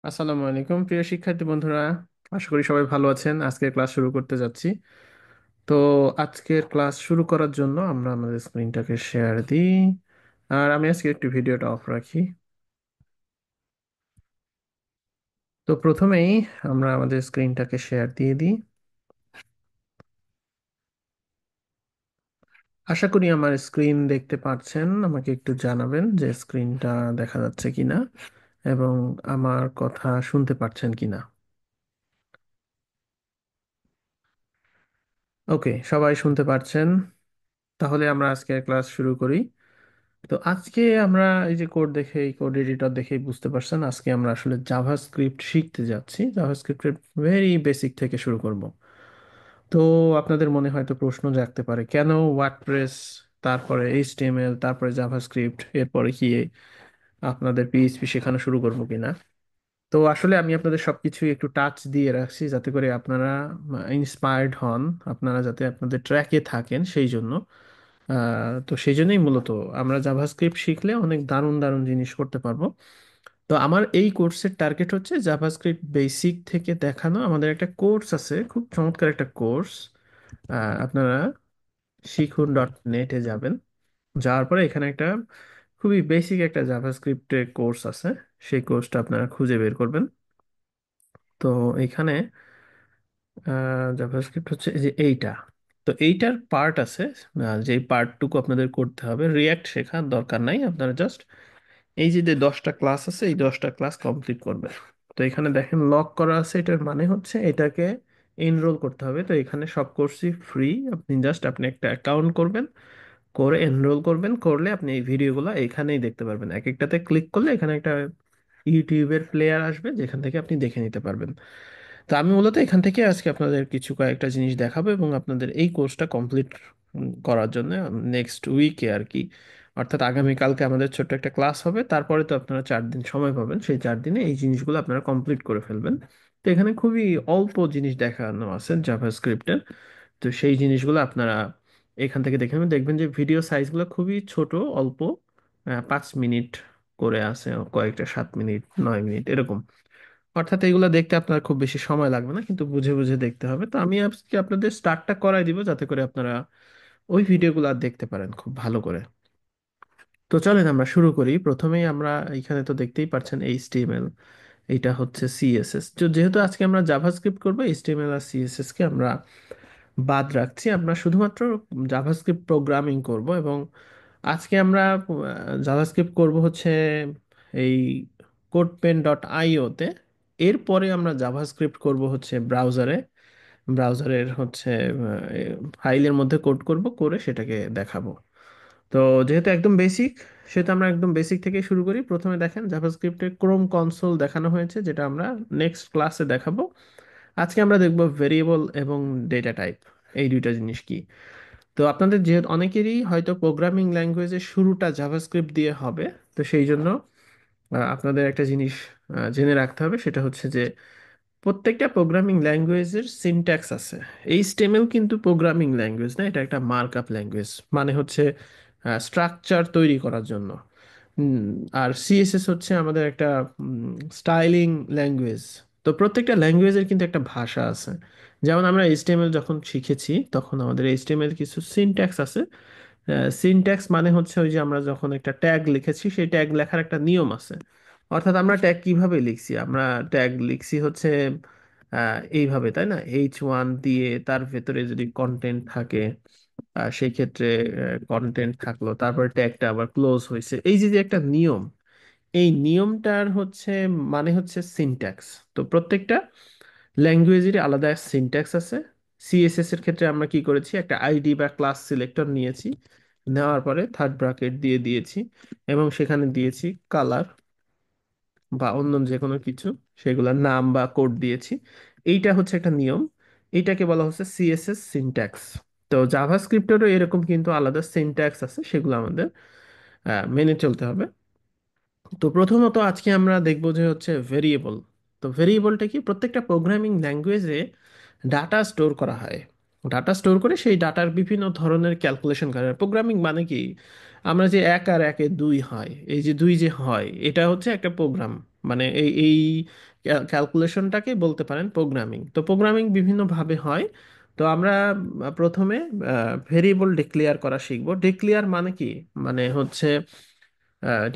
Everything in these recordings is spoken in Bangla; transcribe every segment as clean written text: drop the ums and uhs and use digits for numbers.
আসসালামু আলাইকুম প্রিয় শিক্ষার্থী বন্ধুরা। আশা করি সবাই ভালো আছেন। আজকের ক্লাস শুরু করতে যাচ্ছি। তো আজকের ক্লাস শুরু করার জন্য আমরা আমাদের স্ক্রিনটাকে শেয়ার দিই। আর আমি আজকে একটু ভিডিওটা অফ রাখি। তো প্রথমেই আমরা আমাদের স্ক্রিনটাকে শেয়ার দিয়ে দিই। আশা করি আমার স্ক্রিন দেখতে পাচ্ছেন। আমাকে একটু জানাবেন যে স্ক্রিনটা দেখা যাচ্ছে কিনা এবং আমার কথা শুনতে পাচ্ছেন কিনা। ওকে, সবাই শুনতে পাচ্ছেন। তাহলে আমরা আজকের ক্লাস শুরু করি। তো আজকে আমরা এই যে কোড দেখে, এই কোড এডিটর দেখেই বুঝতে পারছেন আজকে আমরা আসলে জাভাস্ক্রিপ্ট শিখতে যাচ্ছি। জাভাস্ক্রিপ্টের ভেরি বেসিক থেকে শুরু করব। তো আপনাদের মনে হয়তো প্রশ্ন জাগতে পারে, কেন ওয়ার্ডপ্রেস, তারপরে এইচটিএমএল, তারপরে জাভাস্ক্রিপ্ট, এরপরে কি আপনাদের পিএইচপি শেখানো শুরু করবো কিনা। তো আসলে আমি আপনাদের সবকিছুই একটু টাচ দিয়ে রাখছি যাতে করে আপনারা ইন্সপায়ার্ড হন, আপনারা যাতে আপনাদের ট্র্যাকে থাকেন সেই জন্য। তো সেই জন্যই মূলত আমরা জাভাস্ক্রিপ্ট শিখলে অনেক দারুণ দারুণ জিনিস করতে পারবো। তো আমার এই কোর্সের টার্গেট হচ্ছে জাভাস্ক্রিপ্ট বেসিক থেকে দেখানো। আমাদের একটা কোর্স আছে, খুব চমৎকার একটা কোর্স। আপনারা শিখুন ডট নেটে যাবেন। যাওয়ার পরে এখানে একটা খুবই বেসিক একটা জাভাস্ক্রিপ্টের কোর্স আছে। সেই কোর্সটা আপনারা খুঁজে বের করবেন। তো এখানে জাভাস্ক্রিপ্ট হচ্ছে এই যে এইটা। তো এইটার পার্ট আছে, যেই পার্টটুকু আপনাদের করতে হবে। রিয়াক্ট শেখার দরকার নাই, আপনারা জাস্ট এই যে যে 10টা ক্লাস আছে এই 10টা ক্লাস কমপ্লিট করবে। তো এখানে দেখেন লক করা আছে, এটার মানে হচ্ছে এটাকে এনরোল করতে হবে। তো এখানে সব কোর্সই ফ্রি। আপনি একটা অ্যাকাউন্ট করবেন, করে এনরোল করবেন, করলে আপনি এই ভিডিওগুলো এখানেই দেখতে পারবেন। এক একটাতে ক্লিক করলে এখানে একটা ইউটিউবের প্লেয়ার আসবে যেখান থেকে আপনি দেখে নিতে পারবেন। তো আমি মূলত এখান থেকে আজকে আপনাদের কিছু কয়েকটা জিনিস দেখাবো এবং আপনাদের এই কোর্সটা কমপ্লিট করার জন্য নেক্সট উইকে আর কি, অর্থাৎ আগামীকালকে আমাদের ছোট্ট একটা ক্লাস হবে। তারপরে তো আপনারা 4 দিন সময় পাবেন, সেই 4 দিনে এই জিনিসগুলো আপনারা কমপ্লিট করে ফেলবেন। তো এখানে খুবই অল্প জিনিস দেখানো আছে জাভাস্ক্রিপ্টের। তো সেই জিনিসগুলো আপনারা এখান থেকে দেখে নেবেন। দেখবেন যে ভিডিও সাইজগুলো খুবই ছোট, অল্প, 5 মিনিট করে আছে, কয়েকটা 7 মিনিট, 9 মিনিট এরকম। অর্থাৎ এগুলো দেখতে আপনার খুব বেশি সময় লাগবে না, কিন্তু বুঝে বুঝে দেখতে হবে। তো আমি আজকে আপনাদের স্টার্টটা করাই দিব যাতে করে আপনারা ওই ভিডিওগুলো আর দেখতে পারেন খুব ভালো করে। তো চলেন আমরা শুরু করি। প্রথমেই আমরা এখানে তো দেখতেই পাচ্ছেন এইচটিএমএল, এটা হচ্ছে সিএসএস। তো যেহেতু আজকে আমরা জাভাস্ক্রিপ্ট করবো, এইচটিএমএল আর সিএসএস কে আমরা বাদ রাখছি। আমরা শুধুমাত্র জাভাস্ক্রিপ্ট প্রোগ্রামিং করব এবং আজকে আমরা জাভাস্ক্রিপ্ট করব হচ্ছে এই কোডপেন ডট আইওতে। এরপরে আমরা জাভাস্ক্রিপ্ট করব হচ্ছে ব্রাউজারে। ব্রাউজারের হচ্ছে ফাইলের মধ্যে কোড করব, করে সেটাকে দেখাবো। তো যেহেতু একদম বেসিক, সেটা আমরা একদম বেসিক থেকে শুরু করি। প্রথমে দেখেন জাভাস্ক্রিপ্টে ক্রোম কনসোল দেখানো হয়েছে, যেটা আমরা নেক্সট ক্লাসে দেখাবো। আজকে আমরা দেখব ভেরিয়েবল এবং ডেটা টাইপ, এই দুইটা জিনিস কি। তো আপনাদের যেহেতু অনেকেরই হয়তো প্রোগ্রামিং ল্যাঙ্গুয়েজের শুরুটা জাভাস্ক্রিপ্ট দিয়ে হবে, তো সেই জন্য আপনাদের একটা জিনিস জেনে রাখতে হবে, সেটা হচ্ছে যে প্রত্যেকটা প্রোগ্রামিং ল্যাঙ্গুয়েজের সিনট্যাক্স আছে। এইচটিএমএল কিন্তু প্রোগ্রামিং ল্যাঙ্গুয়েজ না, এটা একটা মার্কআপ ল্যাঙ্গুয়েজ, মানে হচ্ছে স্ট্রাকচার তৈরি করার জন্য। হুম, আর সিএসএস হচ্ছে আমাদের একটা স্টাইলিং ল্যাঙ্গুয়েজ। তো প্রত্যেকটা ল্যাঙ্গুয়েজের কিন্তু একটা ভাষা আছে। যেমন আমরা এইচটিএমএল যখন শিখেছি তখন আমাদের এইচটিএমএল কিছু সিনট্যাক্স আছে। সিনট্যাক্স মানে হচ্ছে ওই যে আমরা যখন একটা ট্যাগ লিখেছি সেই ট্যাগ লেখার একটা নিয়ম আছে। অর্থাৎ আমরা ট্যাগ কিভাবে লিখছি, আমরা ট্যাগ লিখছি হচ্ছে এইভাবে, তাই না? H1 দিয়ে তার ভেতরে যদি কন্টেন্ট থাকে, সেই ক্ষেত্রে কন্টেন্ট থাকলো, তারপরে ট্যাগটা আবার ক্লোজ হয়েছে, এই যে যে একটা নিয়ম, এই নিয়মটার হচ্ছে মানে হচ্ছে সিনট্যাক্স। তো প্রত্যেকটা ল্যাঙ্গুয়েজেরই আলাদা সিনট্যাক্স আছে। সিএসএস এর ক্ষেত্রে আমরা কি করেছি, একটা আইডি বা ক্লাস সিলেক্টর নিয়েছি, নেওয়ার পরে থার্ড ব্র্যাকেট দিয়ে দিয়েছি এবং সেখানে দিয়েছি কালার বা অন্য যে কোনো কিছু, সেগুলোর নাম বা কোড দিয়েছি। এইটা হচ্ছে একটা নিয়ম, এইটাকে বলা হচ্ছে সিএসএস সিনট্যাক্স। তো জাভাস্ক্রিপ্টেরও এরকম কিন্তু আলাদা সিনট্যাক্স আছে, সেগুলো আমাদের মেনে চলতে হবে। তো প্রথমত আজকে আমরা দেখব যে হচ্ছে ভেরিয়েবল। তো ভেরিয়েবলটা কি, প্রত্যেকটা প্রোগ্রামিং ল্যাঙ্গুয়েজে ডাটা স্টোর করা হয়। ডাটা স্টোর করে সেই ডাটার বিভিন্ন ধরনের ক্যালকুলেশন করা হয়। প্রোগ্রামিং মানে কি, আমরা যে 1 আর 1 2 হয়, এই যে 2 যে হয়, এটা হচ্ছে একটা প্রোগ্রাম। মানে এই ক্যালকুলেশনটাকে বলতে পারেন প্রোগ্রামিং। তো প্রোগ্রামিং বিভিন্ন ভাবে হয়। তো আমরা প্রথমে ভেরিয়েবল ডিক্লেয়ার করা শিখবো। ডিক্লেয়ার মানে কি? মানে হচ্ছে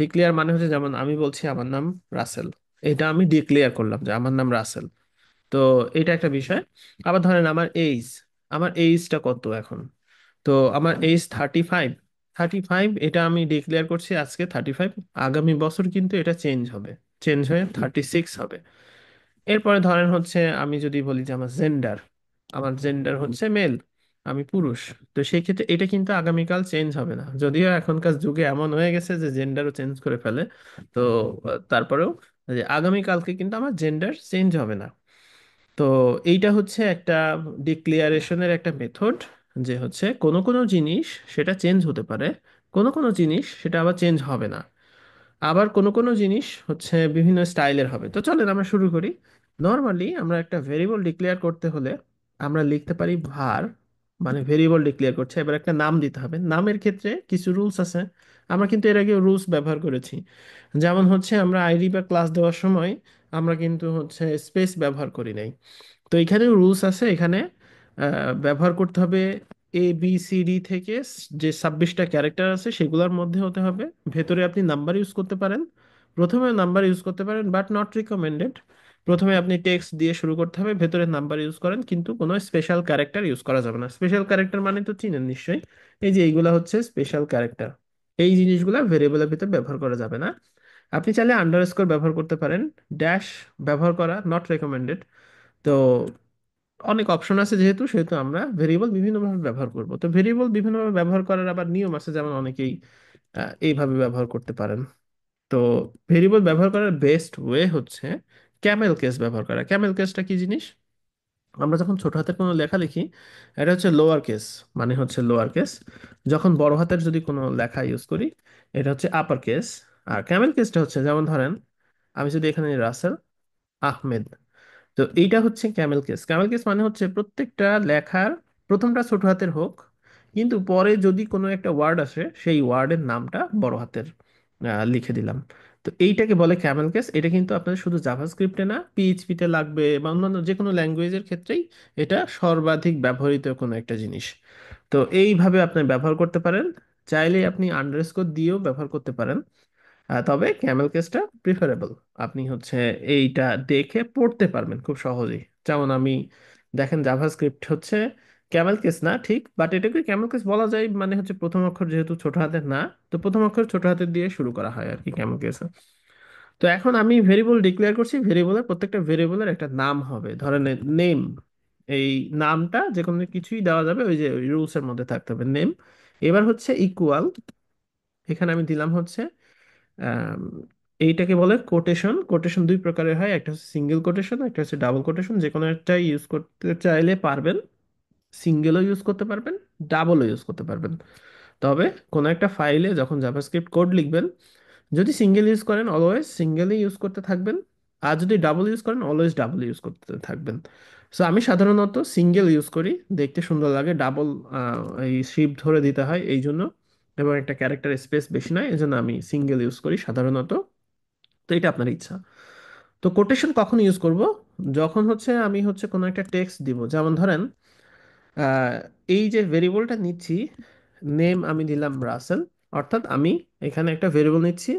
ডিক্লেয়ার মানে হচ্ছে, যেমন আমি বলছি আমার নাম রাসেল, এটা আমি ডিক্লেয়ার করলাম যে আমার নাম রাসেল। তো এটা একটা বিষয়। আবার ধরেন আমার এইজটা কত এখন। তো আমার এইজ 35। 35 এটা আমি ডিক্লেয়ার করছি আজকে 35। আগামী বছর কিন্তু এটা চেঞ্জ হবে, চেঞ্জ হয়ে 36 হবে। এরপরে ধরেন হচ্ছে আমি যদি বলি যে আমার জেন্ডার হচ্ছে মেল, আমি পুরুষ। তো সেই ক্ষেত্রে এটা কিন্তু আগামীকাল চেঞ্জ হবে না, যদিও এখনকার যুগে এমন হয়ে গেছে যে জেন্ডারও চেঞ্জ করে ফেলে। তো তারপরেও যে আগামীকালকে কিন্তু আমার জেন্ডার চেঞ্জ হবে না। তো এইটা হচ্ছে একটা ডিক্লিয়ারেশনের একটা মেথড, যে হচ্ছে কোনো কোনো জিনিস সেটা চেঞ্জ হতে পারে, কোনো কোনো জিনিস সেটা আবার চেঞ্জ হবে না। আবার কোনো কোনো জিনিস হচ্ছে বিভিন্ন স্টাইলের হবে। তো চলেন আমরা শুরু করি। নর্মালি আমরা একটা ভেরিয়েবল ডিক্লেয়ার করতে হলে আমরা লিখতে পারি ভার, মানে ভেরিয়েবল ডিক্লেয়ার করছে, এবার একটা নাম দিতে হবে। নামের ক্ষেত্রে কিছু রুলস আছে, আমরা কিন্তু এর আগে রুলস ব্যবহার করেছি। যেমন হচ্ছে আমরা আইডি বা ক্লাস দেওয়ার সময় আমরা কিন্তু হচ্ছে স্পেস ব্যবহার করি নাই। তো এখানেও রুলস আছে। এখানে ব্যবহার করতে হবে ABCD থেকে যে 26টা ক্যারেক্টার আছে সেগুলোর মধ্যে হতে হবে। ভেতরে আপনি নাম্বার ইউজ করতে পারেন, প্রথমে নাম্বার ইউজ করতে পারেন, বাট নট রিকমেন্ডেড। প্রথমে আপনি টেক্সট দিয়ে শুরু করতে হবে, ভেতরে নাম্বার ইউজ করেন, কিন্তু কোনো স্পেশাল ক্যারেক্টার ইউজ করা যাবে না। স্পেশাল ক্যারেক্টার মানে তো চিনেন নিশ্চয়ই, এই যে এইগুলা হচ্ছে স্পেশাল ক্যারেক্টার। এই জিনিসগুলা ভেরিয়েবলের ভিতরে ব্যবহার করা যাবে না। আপনি চাইলে আন্ডারস্কোর ব্যবহার করতে পারেন, ড্যাশ ব্যবহার করা নট রেকমেন্ডেড। তো অনেক অপশন আছে, যেহেতু সেহেতু আমরা ভেরিয়েবল বিভিন্নভাবে ব্যবহার করব। তো ভেরিয়েবল বিভিন্নভাবে ব্যবহার করার আবার নিয়ম আছে, যেমন অনেকেই এইভাবে ব্যবহার করতে পারেন। তো ভেরিয়েবল ব্যবহার করার বেস্ট ওয়ে হচ্ছে ক্যামেল কেস ব্যবহার করা। ক্যামেল কেসটা কি জিনিস? আমরা যখন ছোট হাতের কোনো লেখা লিখি, এটা হচ্ছে লোয়ার কেস, মানে হচ্ছে লোয়ার কেস। যখন বড় হাতের যদি কোনো লেখা ইউজ করি, এটা হচ্ছে আপার কেস। আর ক্যামেল কেসটা হচ্ছে, যেমন ধরেন আমি যদি এখানে রাসেল আহমেদ, তো এইটা হচ্ছে ক্যামেল কেস। ক্যামেল কেস মানে হচ্ছে প্রত্যেকটা লেখার প্রথমটা ছোট হাতের হোক, কিন্তু পরে যদি কোনো একটা ওয়ার্ড আসে সেই ওয়ার্ডের নামটা বড় হাতের লিখে দিলাম। তো এইটাকে বলে ক্যামেল কেস। এটা কিন্তু আপনাদের শুধু জাভাস্ক্রিপ্টে না, পিএইচপিতে লাগবে বা অন্যান্য যে কোনো ল্যাঙ্গুয়েজের ক্ষেত্রেই এটা সর্বাধিক ব্যবহৃত কোনো একটা জিনিস। তো এইভাবে আপনি ব্যবহার করতে পারেন। চাইলে আপনি আন্ডারস্কোর দিয়েও ব্যবহার করতে পারেন। তবে ক্যামেল কেসটা প্রিফারেবল। আপনি হচ্ছে এইটা দেখে পড়তে পারবেন খুব সহজেই। যেমন আমি, দেখেন জাভাস্ক্রিপ্ট হচ্ছে ক্যামেল কেস না ঠিক, বাট এটাকে ক্যামেল কেস বলা যায়, মানে হচ্ছে প্রথম অক্ষর যেহেতু ছোট হাতের না, তো প্রথম অক্ষর ছোট হাতের দিয়ে শুরু করা হয় আর কি ক্যামেল কেস। তো এখন আমি ভেরিয়েবল ডিক্লেয়ার করছি, ভেরিয়েবলের প্রত্যেকটা ভেরিয়েবলের একটা নাম হবে, ধরেন নেম। এই নামটা যে কোনো কিছুই দেওয়া যাবে, ওই যে রুলস এর মধ্যে থাকতে হবে নেম। এবার হচ্ছে ইকুয়াল, এখানে আমি দিলাম হচ্ছে আম, এইটাকে বলে কোটেশন। কোটেশন দুই প্রকারের হয়, একটা হচ্ছে সিঙ্গেল কোটেশন, একটা হচ্ছে ডাবল কোটেশন। যে কোনো একটা ইউজ করতে চাইলে পারবেন, সিঙ্গেলও ইউজ করতে পারবেন, ডাবলও ইউজ করতে পারবেন। তবে কোনো একটা ফাইলে যখন জাভাস্ক্রিপ্ট কোড লিখবেন, যদি সিঙ্গেল ইউজ করেন অলওয়েজ সিঙ্গেলই ইউজ করতে থাকবেন, আর যদি ডাবল ইউজ করেন অলওয়েজ ডাবল ইউজ করতে থাকবেন। সো আমি সাধারণত সিঙ্গেল ইউজ করি, দেখতে সুন্দর লাগে। ডাবল এই শিপ ধরে দিতে হয় এই জন্য, এবং একটা ক্যারেক্টার স্পেস বেশি নয়, এই জন্য আমি সিঙ্গেল ইউজ করি সাধারণত। তো এটা আপনার ইচ্ছা। তো কোটেশন কখন ইউজ করব? যখন হচ্ছে আমি হচ্ছে কোনো একটা টেক্সট দিব, যেমন ধরেন আহ, এই যে ভেরিয়েবলটা নিচ্ছি, নেম আমি দিলাম রাসেল, অর্থাৎ আমি এখানে একটা ভেরিয়েবল নিচ্ছি।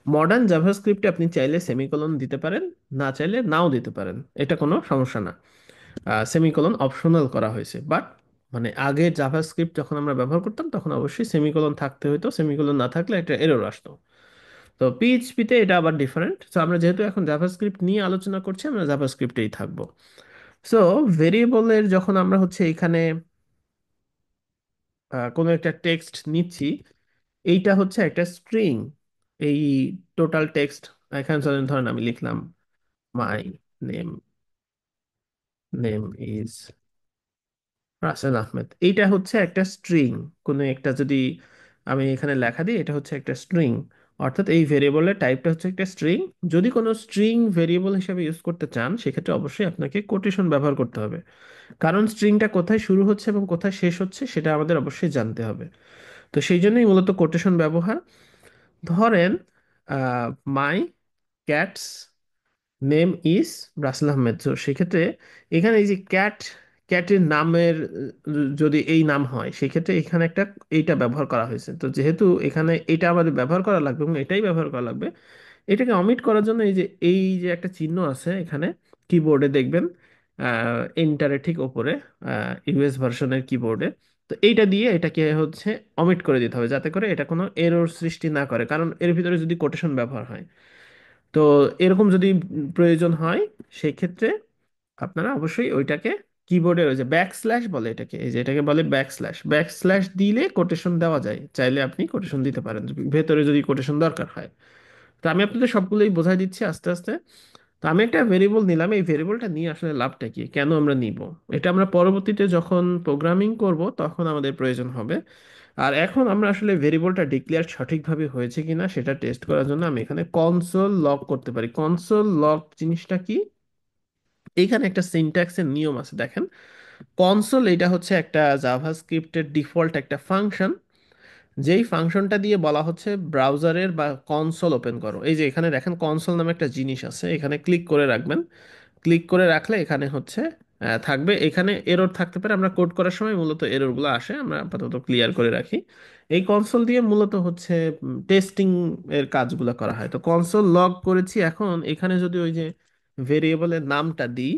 মডার্ন জাভাস্ক্রিপ্টে আপনি চাইলে সেমিকোলন দিতে পারেন, না চাইলে নাও দিতে পারেন, এটা কোনো সমস্যা না। সেমিকোলন অপশনাল করা হয়েছে, বাট মানে আগে জাভাস্ক্রিপ্ট যখন আমরা ব্যবহার করতাম তখন অবশ্যই সেমিকোলন থাকতে হতো, সেমিকোলন না থাকলে একটা এরর আসতো। তো পিএইচপিতে এটা আবার ডিফারেন্ট। তো আমরা যেহেতু এখন জাভাস্ক্রিপ্ট নিয়ে আলোচনা করছি, আমরা জাভাস্ক্রিপ্টেই থাকবো। সো ভেরিয়েবলের যখন আমরা হচ্ছে এখানে কোনো একটা টেক্সট নিচ্ছি, এইটা হচ্ছে একটা স্ট্রিং। এই টোটাল টেক্সট, এখানে ধরেন ধরেন আমি লিখলাম my name name is Rasel Ahmed, এইটা হচ্ছে একটা স্ট্রিং। কোনো একটা যদি আমি এখানে লেখা দিই, এটা হচ্ছে একটা স্ট্রিং, অর্থাৎ এই ভেরিয়েবলের টাইপটা হচ্ছে একটা স্ট্রিং। যদি কোনো স্ট্রিং ভেরিয়েবল হিসেবে ইউজ করতে চান, সেক্ষেত্রে অবশ্যই আপনাকে কোটেশন ব্যবহার করতে হবে, কারণ স্ট্রিংটা কোথায় শুরু হচ্ছে এবং কোথায় শেষ হচ্ছে সেটা আমাদের অবশ্যই জানতে হবে। তো সেই জন্যই মূলত কোটেশন ব্যবহার। ধরেন my cat's name is Rasel Ahmed. তো সেক্ষেত্রে এখানে এই যে ক্যাটের নামের যদি এই নাম হয় সেক্ষেত্রে এখানে একটা এইটা ব্যবহার করা হয়েছে। তো যেহেতু এখানে এটা আমাদের ব্যবহার করা লাগবে এবং এটাই ব্যবহার করা লাগবে, এটাকে অমিট করার জন্য এই যে একটা চিহ্ন আছে এখানে কিবোর্ডে দেখবেন, এন্টারের ঠিক ওপরে, ইউএস ভার্সনের কিবোর্ডে। তো এইটা দিয়ে এটাকে হচ্ছে অমিট করে দিতে হবে যাতে করে এটা কোনো এরর সৃষ্টি না করে, কারণ এর ভিতরে যদি কোটেশন ব্যবহার হয়। তো এরকম যদি প্রয়োজন হয় সেই ক্ষেত্রে আপনারা অবশ্যই ওইটাকে কিবোর্ডে, ওই যে ব্যাক স্ল্যাশ বলে এটাকে, এই যে এটাকে বলে ব্যাক স্ল্যাশ দিলে কোটেশন দেওয়া যায়, চাইলে আপনি কোটেশন দিতে পারেন ভেতরে যদি কোটেশন দরকার হয়। তো আমি আপনাদের সবগুলোই বোঝাই দিচ্ছি আস্তে আস্তে। তো আমি একটা ভেরিয়েবল নিলাম, এই ভেরিয়েবলটা নিয়ে আসলে লাভটা কি, কেন আমরা নিব, এটা আমরা পরবর্তীতে যখন প্রোগ্রামিং করব তখন আমাদের প্রয়োজন হবে। আর এখন আমরা আসলে ভেরিয়েবলটা ডিক্লেয়ার সঠিকভাবে হয়েছে কিনা সেটা টেস্ট করার জন্য আমি এখানে কনসোল লগ করতে পারি। কনসোল লগ জিনিসটা কি, এইখানে একটা সিনট্যাক্সের নিয়ম আছে দেখেন। কনসোল এটা হচ্ছে একটা জাভাস্ক্রিপ্টের ডিফল্ট একটা ফাংশন, যেই ফাংশনটা দিয়ে বলা হচ্ছে ব্রাউজারের বা কনসোল ওপেন করো। এই যে এখানে দেখেন কনসোল নামে একটা জিনিস আছে, এখানে ক্লিক করে রাখবেন। ক্লিক করে রাখলে এখানে হচ্ছে থাকবে, এখানে এরর থাকতে পারে, আমরা কোড করার সময় মূলত এররগুলো আসে, আমরা আপাতত ক্লিয়ার করে রাখি। এই কনসোল দিয়ে মূলত হচ্ছে টেস্টিং এর কাজগুলো করা হয়। তো কনসোল লগ করেছি, এখন এখানে যদি ওই যে ভেরিয়েবলের নামটা দিই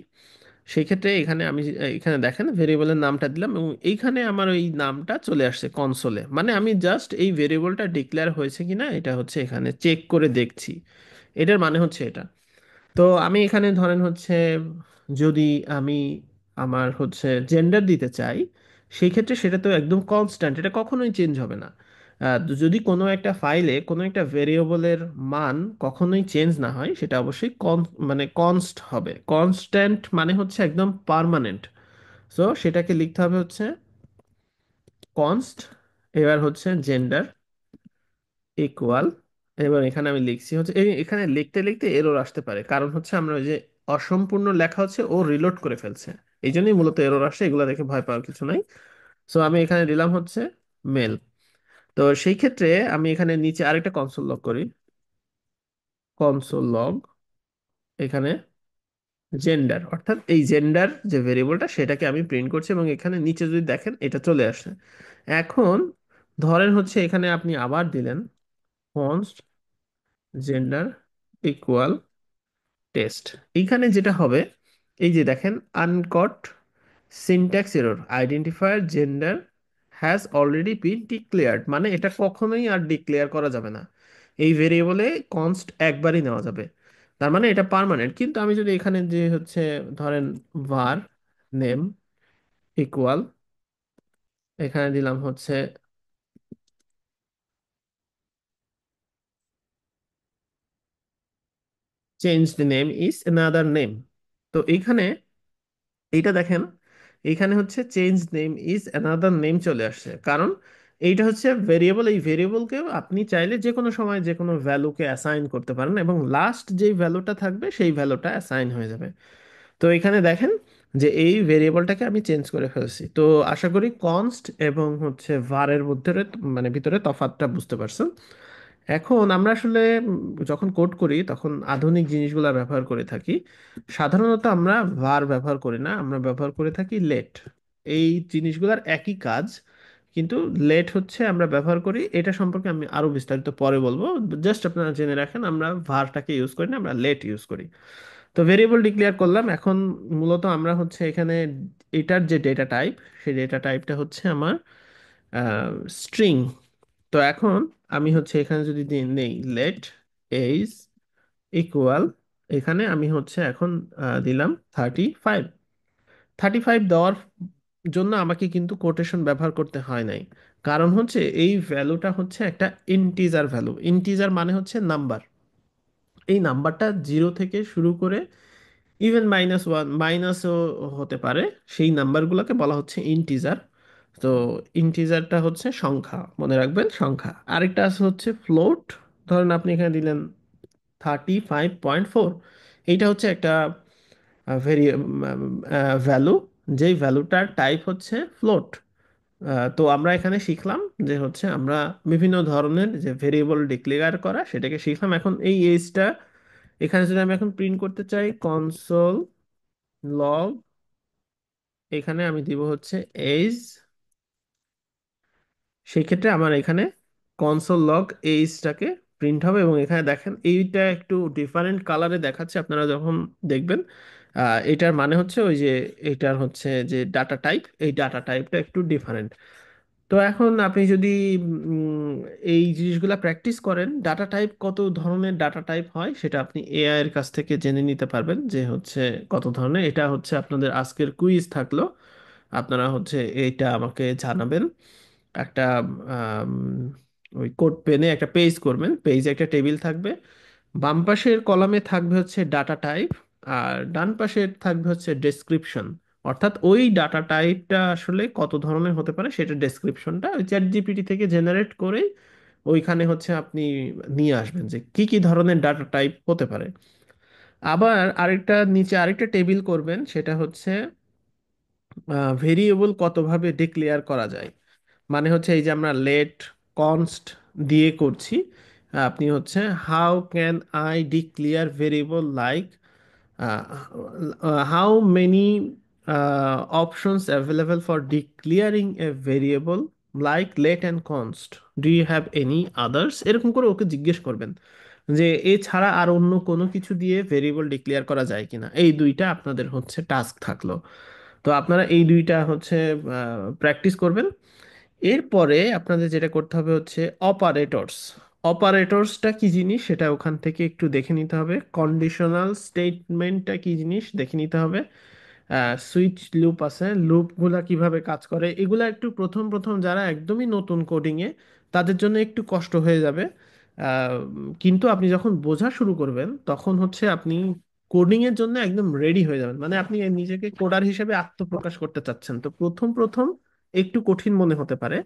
সেই ক্ষেত্রে এখানে আমি এখানে দেখেন ভেরিয়েবলের নামটা দিলাম এবং এইখানে আমার ওই নামটা চলে আসছে কনসোলে, মানে আমি জাস্ট এই ভেরিয়েবলটা ডিক্লেয়ার হয়েছে কিনা এটা হচ্ছে এখানে চেক করে দেখছি, এটার মানে হচ্ছে এটা। তো আমি এখানে ধরেন হচ্ছে যদি আমি আমার হচ্ছে জেন্ডার দিতে চাই সেই ক্ষেত্রে সেটা তো একদম কনস্ট্যান্ট, এটা কখনোই চেঞ্জ হবে না। যদি কোনো একটা ফাইলে কোনো একটা ভেরিয়েবলের মান কখনোই চেঞ্জ না হয় সেটা অবশ্যই মানে কনস্ট হবে, কনস্ট্যান্ট মানে হচ্ছে একদম পার্মানেন্ট। সো সেটাকে লিখতে হবে হচ্ছে কনস্ট, এবার হচ্ছে জেন্ডার ইকুয়াল, এবার এখানে আমি লিখছি হচ্ছে এখানে লিখতে লিখতে এরর আসতে পারে, কারণ হচ্ছে আমরা ওই যে অসম্পূর্ণ লেখা হচ্ছে ও রিলোড করে ফেলছে, এই জন্যই মূলত এরর আসে, এগুলো দেখে ভয় পাওয়ার কিছু নাই। সো আমি এখানে দিলাম হচ্ছে মেল। তো সেই ক্ষেত্রে আমি এখানে নিচে আরেকটা কনসোল লগ করি, কনসোল লগ, এখানে জেন্ডার, অর্থাৎ এই জেন্ডার যে ভেরিয়েবলটা সেটাকে আমি প্রিন্ট করছি এবং এখানে নিচে যদি দেখেন এটা চলে আসে। এখন ধরেন হচ্ছে এখানে আপনি আবার দিলেন কনস্ট জেন্ডার ইকুয়াল টেস্ট, এইখানে যেটা হবে এই যে দেখেন আনকট syntax error identifier gender has already been declared, মানে এটা কখনোই আর ডিক্লেয়ার করা যাবে না, এই ভেরিয়েবলে কনস্ট একবারই নেওয়া যাবে, তার মানে এটা পার্মানেন্ট। কিন্তু আমি যদি এখানে যে হচ্ছে ধরেন var নেম ইকুয়াল, এখানে দিলাম হচ্ছে change the name is another name, তো এইখানে এইটা দেখেন এইখানে হচ্ছে change name is another name চলে আসছে, কারণ এইটা হচ্ছে ভেরিয়েবল, এই ভেরিয়েবলকেও আপনি চাইলে যে কোনো সময় যে কোনো ভ্যালুকে অ্যাসাইন করতে পারেন এবং লাস্ট যেই ভ্যালুটা থাকবে সেই ভ্যালুটা অ্যাসাইন হয়ে যাবে। তো এখানে দেখেন যে এই ভেরিয়েবলটাকে আমি চেঞ্জ করে ফেলছি। তো আশা করি কনস্ট এবং হচ্ছে ভারের মধ্যে মানে ভিতরে তফাৎটা বুঝতে পারছেন। এখন আমরা আসলে যখন কোড করি তখন আধুনিক জিনিসগুলা ব্যবহার করে থাকি। সাধারণত আমরা var ব্যবহার করি না, আমরা ব্যবহার করে থাকি লেট। এই জিনিসগুলার একই কাজ, কিন্তু লেট হচ্ছে আমরা ব্যবহার করি, এটা সম্পর্কে আমি আরো বিস্তারিত পরে বলবো। জাস্ট আপনারা জেনে রাখেন আমরা varটাকে ইউজ করি না, আমরা লেট ইউজ করি। তো ভেরিয়েবল ডিক্লেয়ার করলাম, এখন মূলত আমরা হচ্ছে এখানে এটার যে ডেটা টাইপ সেই ডেটা টাইপটা হচ্ছে আমার স্ট্রিং। তো এখন আমি হচ্ছে এখানে যদি নেই লেট এইজ ইকুয়াল, এখানে আমি হচ্ছে এখন দিলাম 35। 35 দেওয়ার জন্য আমাকে কিন্তু কোটেশন ব্যবহার করতে হয় নাই, কারণ হচ্ছে এই ভ্যালুটা হচ্ছে একটা ইন্টিজার ভ্যালু, ইন্টিজার মানে হচ্ছে নাম্বার। এই নাম্বারটা জিরো থেকে শুরু করে ইভেন -1 মাইনাসও হতে পারে, সেই নাম্বারগুলোকে বলা হচ্ছে ইন্টিজার। তো ইন্টিজারটা হচ্ছে সংখ্যা, মনে রাখবেন সংখ্যা। আরেকটা আছে হচ্ছে ফ্লোট, ধরেন আপনি এখানে দিলেন 35.4, এইটা হচ্ছে একটা ভেরি ভ্যালু, যেই ভ্যালুটার টাইপ হচ্ছে ফ্লোট। তো আমরা এখানে শিখলাম যে হচ্ছে আমরা বিভিন্ন ধরনের যে ভেরিয়েবল ডিক্লেয়ার করা সেটাকে শিখলাম। এখন এই এজটা এখানে যদি আমি এখন প্রিন্ট করতে চাই কনসোল লগ, এখানে আমি দিব হচ্ছে এজ, সেই ক্ষেত্রে আমার এখানে কনসোল লগ এইচটাকে প্রিন্ট হবে। এবং এখানে দেখেন এইটা একটু ডিফারেন্ট কালারে দেখাচ্ছে আপনারা যখন দেখবেন। এটার মানে হচ্ছে ওই যে এটার হচ্ছে যে ডাটা টাইপ, এই ডাটা টাইপটা একটু ডিফারেন্ট। তো এখন আপনি যদি উম, এই জিনিসগুলা প্র্যাকটিস করেন, ডাটা টাইপ কত ধরনের ডাটা টাইপ হয় সেটা আপনি এআই এর কাছ থেকে জেনে নিতে পারবেন যে হচ্ছে কত ধরনের। এটা হচ্ছে আপনাদের আজকের কুইজ থাকলো, আপনারা হচ্ছে এইটা আমাকে জানাবেন। একটা আম, ওই কোড পেনে একটা পেজ করবেন, পেজে একটা টেবিল থাকবে, বাম পাশের কলামে থাকবে হচ্ছে ডাটা টাইপ, আর ডান পাশে থাকবে হচ্ছে ডেসক্রিপশন। অর্থাৎ ওই ডাটা টাইপটা আসলে কত ধরনের হতে পারে সেটা ডেসক্রিপশনটা ওই চ্যাট জিপিটি থেকে জেনারেট করে ওইখানে হচ্ছে আপনি নিয়ে আসবেন যে কি কি ধরনের ডাটা টাইপ হতে পারে। আবার আরেকটা নিচে আরেকটা টেবিল করবেন, সেটা হচ্ছে ভেরিয়েবল কতভাবে ডিক্লেয়ার করা যায়। মানে হচ্ছে এই যে আমরা লেট কনস্ট দিয়ে করছি, আপনি হচ্ছে how can I declare variable like how many options available for declaring a variable like let and const, do you have any others, এরকম করে ওকে জিজ্ঞেস করবেন যে এছাড়া আর অন্য কোনো কিছু দিয়ে ভেরিয়েবল ডিক্লেয়ার করা যায় কিনা। এই দুইটা আপনাদের হচ্ছে টাস্ক থাকলো। তো আপনারা এই দুইটা হচ্ছে প্র্যাকটিস করবেন। এরপরে আপনাদের যেটা করতে হবে হচ্ছে অপারেটরস। অপারেটরসটা কি জিনিস সেটা ওখান থেকে একটু দেখে নিতে হবে, কন্ডিশনাল স্টেটমেন্টটা কি জিনিস দেখে নিতে হবে, সুইচ লুপ আছে, লুপগুলা কিভাবে কাজ করে, এগুলা একটু প্রথম প্রথম যারা একদমই নতুন কোডিংয়ে তাদের জন্য একটু কষ্ট হয়ে যাবে। আহ, কিন্তু আপনি যখন বোঝা শুরু করবেন তখন হচ্ছে আপনি কোডিং এর জন্য একদম রেডি হয়ে যাবেন, মানে আপনি নিজেকে কোডার হিসেবে আত্মপ্রকাশ করতে চাচ্ছেন। তো প্রথম প্রথম একটু কঠিন মনে হতে পারে,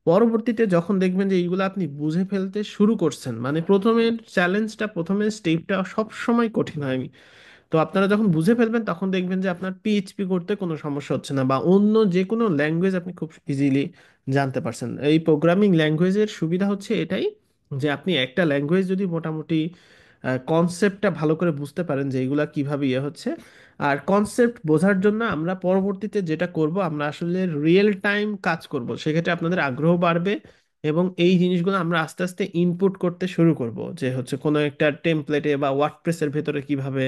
পরবর্তীতে যখন দেখবেন যে এইগুলো আপনি বুঝে ফেলতে শুরু করছেন, মানে প্রথমের চ্যালেঞ্জটা প্রথমের স্টেপটা সব সময় কঠিন হয়। তো আপনারা যখন বুঝে ফেলবেন তখন দেখবেন যে আপনার পিএইচপি করতে কোনো সমস্যা হচ্ছে না, বা অন্য যে কোনো ল্যাঙ্গুয়েজ আপনি খুব ইজিলি জানতে পারছেন। এই প্রোগ্রামিং ল্যাঙ্গুয়েজের সুবিধা হচ্ছে এটাই যে আপনি একটা ল্যাঙ্গুয়েজ যদি মোটামুটি কনসেপ্টটা ভালো করে বুঝতে পারেন যে এগুলা কিভাবে ইয়ে হচ্ছে, আর কনসেপ্ট বোঝার জন্য আমরা পরবর্তীতে যেটা করব আমরা আসলে রিয়েল টাইম কাজ করব, সেক্ষেত্রে আপনাদের আগ্রহ বাড়বে। এবং এই জিনিসগুলো আমরা আস্তে আস্তে ইনপুট করতে শুরু করব যে হচ্ছে কোনো একটা টেমপ্লেটে বা ওয়ার্ডপ্রেসের ভেতরে কিভাবে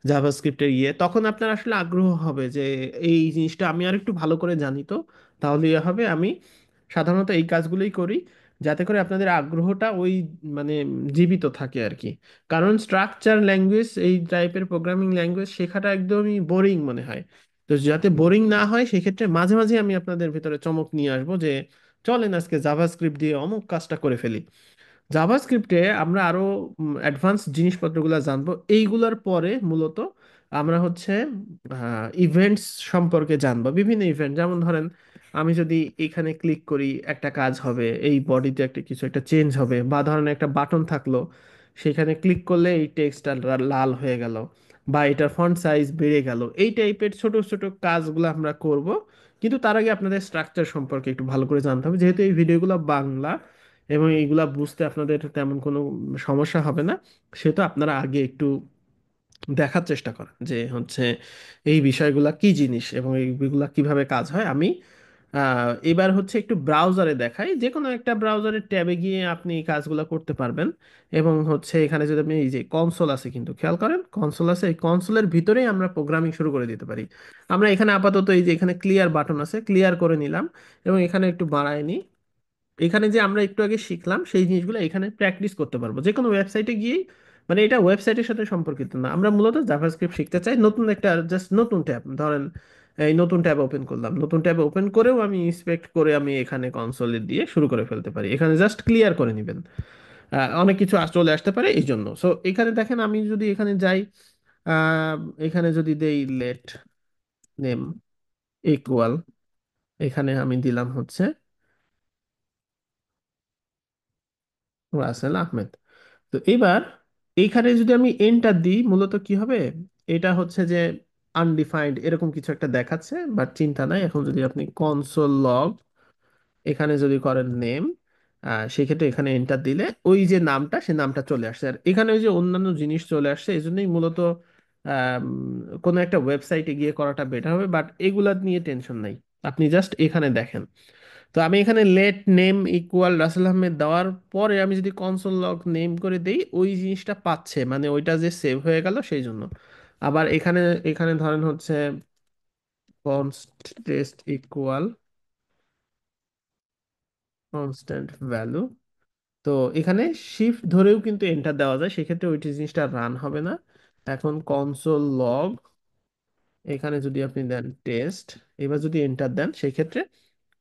জাভাস্ক্রিপ্টের ইয়ে, তখন আপনার আসলে আগ্রহ হবে যে এই জিনিসটা আমি আর একটু ভালো করে জানি। তো তাহলে ইয়ে হবে। আমি সাধারণত এই কাজগুলোই করি যাতে করে আপনাদের আগ্রহটা ওই মানে জীবিত থাকে আর কি। কারণ স্ট্রাকচার ল্যাঙ্গুয়েজ এই টাইপের প্রোগ্রামিং ল্যাঙ্গুয়েজ শেখাটা একদমই বোরিং মনে হয়। তো যাতে বোরিং না হয় সেক্ষেত্রে মাঝে মাঝে আমি আপনাদের ভিতরে চমক নিয়ে আসবো যে চলেন আজকে জাভাস্ক্রিপ্ট দিয়ে অমুক কাজটা করে ফেলি। জাভাস্ক্রিপ্টে আমরা আরো অ্যাডভান্স জিনিসপত্রগুলো জানবো, এইগুলোর পরে মূলত আমরা হচ্ছে ইভেন্টস সম্পর্কে জানবো। বিভিন্ন ইভেন্ট, যেমন ধরেন আমি যদি এখানে ক্লিক করি একটা কাজ হবে, এই বডিতে একটা কিছু একটা চেঞ্জ হবে, বা ধরেন একটা বাটন থাকলো সেখানে ক্লিক করলে এই টেক্সটটা লাল হয়ে গেল, বা এটার ফন্ট সাইজ বেড়ে গেল, এই টাইপের ছোট ছোট কাজগুলো আমরা করব। কিন্তু তার আগে আপনাদের স্ট্রাকচার সম্পর্কে একটু ভালো করে জানতে হবে, যেহেতু এই ভিডিওগুলো বাংলা এবং এইগুলা বুঝতে আপনাদের তেমন কোনো সমস্যা হবে না, সেহেতু আপনারা আগে একটু দেখার চেষ্টা করেন যে হচ্ছে এই বিষয়গুলা কি জিনিস এবং এইগুলা কিভাবে কাজ হয়। আমি এবার হচ্ছে একটু ব্রাউজারে দেখাই, যে কোনো একটা ব্রাউজারের ট্যাবে গিয়ে আপনি এই কাজগুলো করতে পারবেন। এবং হচ্ছে এখানে যদি আপনি এই যে কনসোল আছে, কিন্তু খেয়াল করেন কনসোল আছে, এই কনসোলের ভিতরেই আমরা প্রোগ্রামিং শুরু করে দিতে পারি। আমরা এখানে আপাতত এই যে এখানে ক্লিয়ার বাটন আছে, ক্লিয়ার করে নিলাম এবং এখানে একটু বাড়ায় নিই। এখানে যে আমরা একটু আগে শিখলাম সেই জিনিসগুলো এখানে প্র্যাকটিস করতে পারবো যে কোনো ওয়েবসাইটে গিয়েই। মানে এটা ওয়েবসাইটের সাথে সম্পর্কিত না, আমরা মূলত জাভাস্ক্রিপ্ট শিখতে চাই। নতুন একটা জাস্ট নতুন ট্যাব ধরেন, এই নতুন ট্যাব ওপেন করলাম, নতুন ট্যাব ওপেন করেও আমি ইন্সপেক্ট করে আমি এখানে কনসোলে দিয়ে শুরু করে ফেলতে পারি। এখানে জাস্ট ক্লিয়ার করে নেবেন, অনেক কিছু চলে আসতে পারে এই জন্য। সো এখানে দেখেন আমি যদি এখানে যাই, আহ, এখানে যদি দেই লেট নেম ইকুয়াল, এখানে আমি দিলাম হচ্ছে রাসেল আহমেদ। তো এবার এইখানে যদি আমি এন্টার দিই মূলত কি হবে, এটা হচ্ছে যে আনডিফাইন্ড এরকম কিছু একটা দেখাচ্ছে, বাট চিন্তা নাই। এখন যদি আপনি কনসোল লগ এখানে যদি করেন নেম, সেক্ষেত্রে এখানে এন্টার দিলে ওই যে নামটা সে নামটা চলে আসছে। আর এখানে ওই যে অন্যান্য জিনিস চলে আসছে, এই জন্যই মূলত আম, কোনো একটা ওয়েবসাইটে গিয়ে করাটা বেটার হবে, বাট এগুলা নিয়ে টেনশন নাই। আপনি জাস্ট এখানে দেখেন। তো আমি এখানে let name equal Rasel Ahmed দেওয়ার পরে আমি যদি কনসোল লগ নেম করে দেই, ওই জিনিসটা পাচ্ছে, মানে ওইটা যে সেভ হয়ে গেল সেই জন্য। আবার এখানে এখানে ধরেন হচ্ছে const test equal constant value. তো এখানে শিফট ধরেও কিন্তু এন্টার দেওয়া যায়, সেক্ষেত্রে ওইটি জিনিসটা রান হবে না। এখন কনসোল লগ, এখানে যদি আপনি দেন টেস্ট, এবার যদি এন্টার দেন সেক্ষেত্রে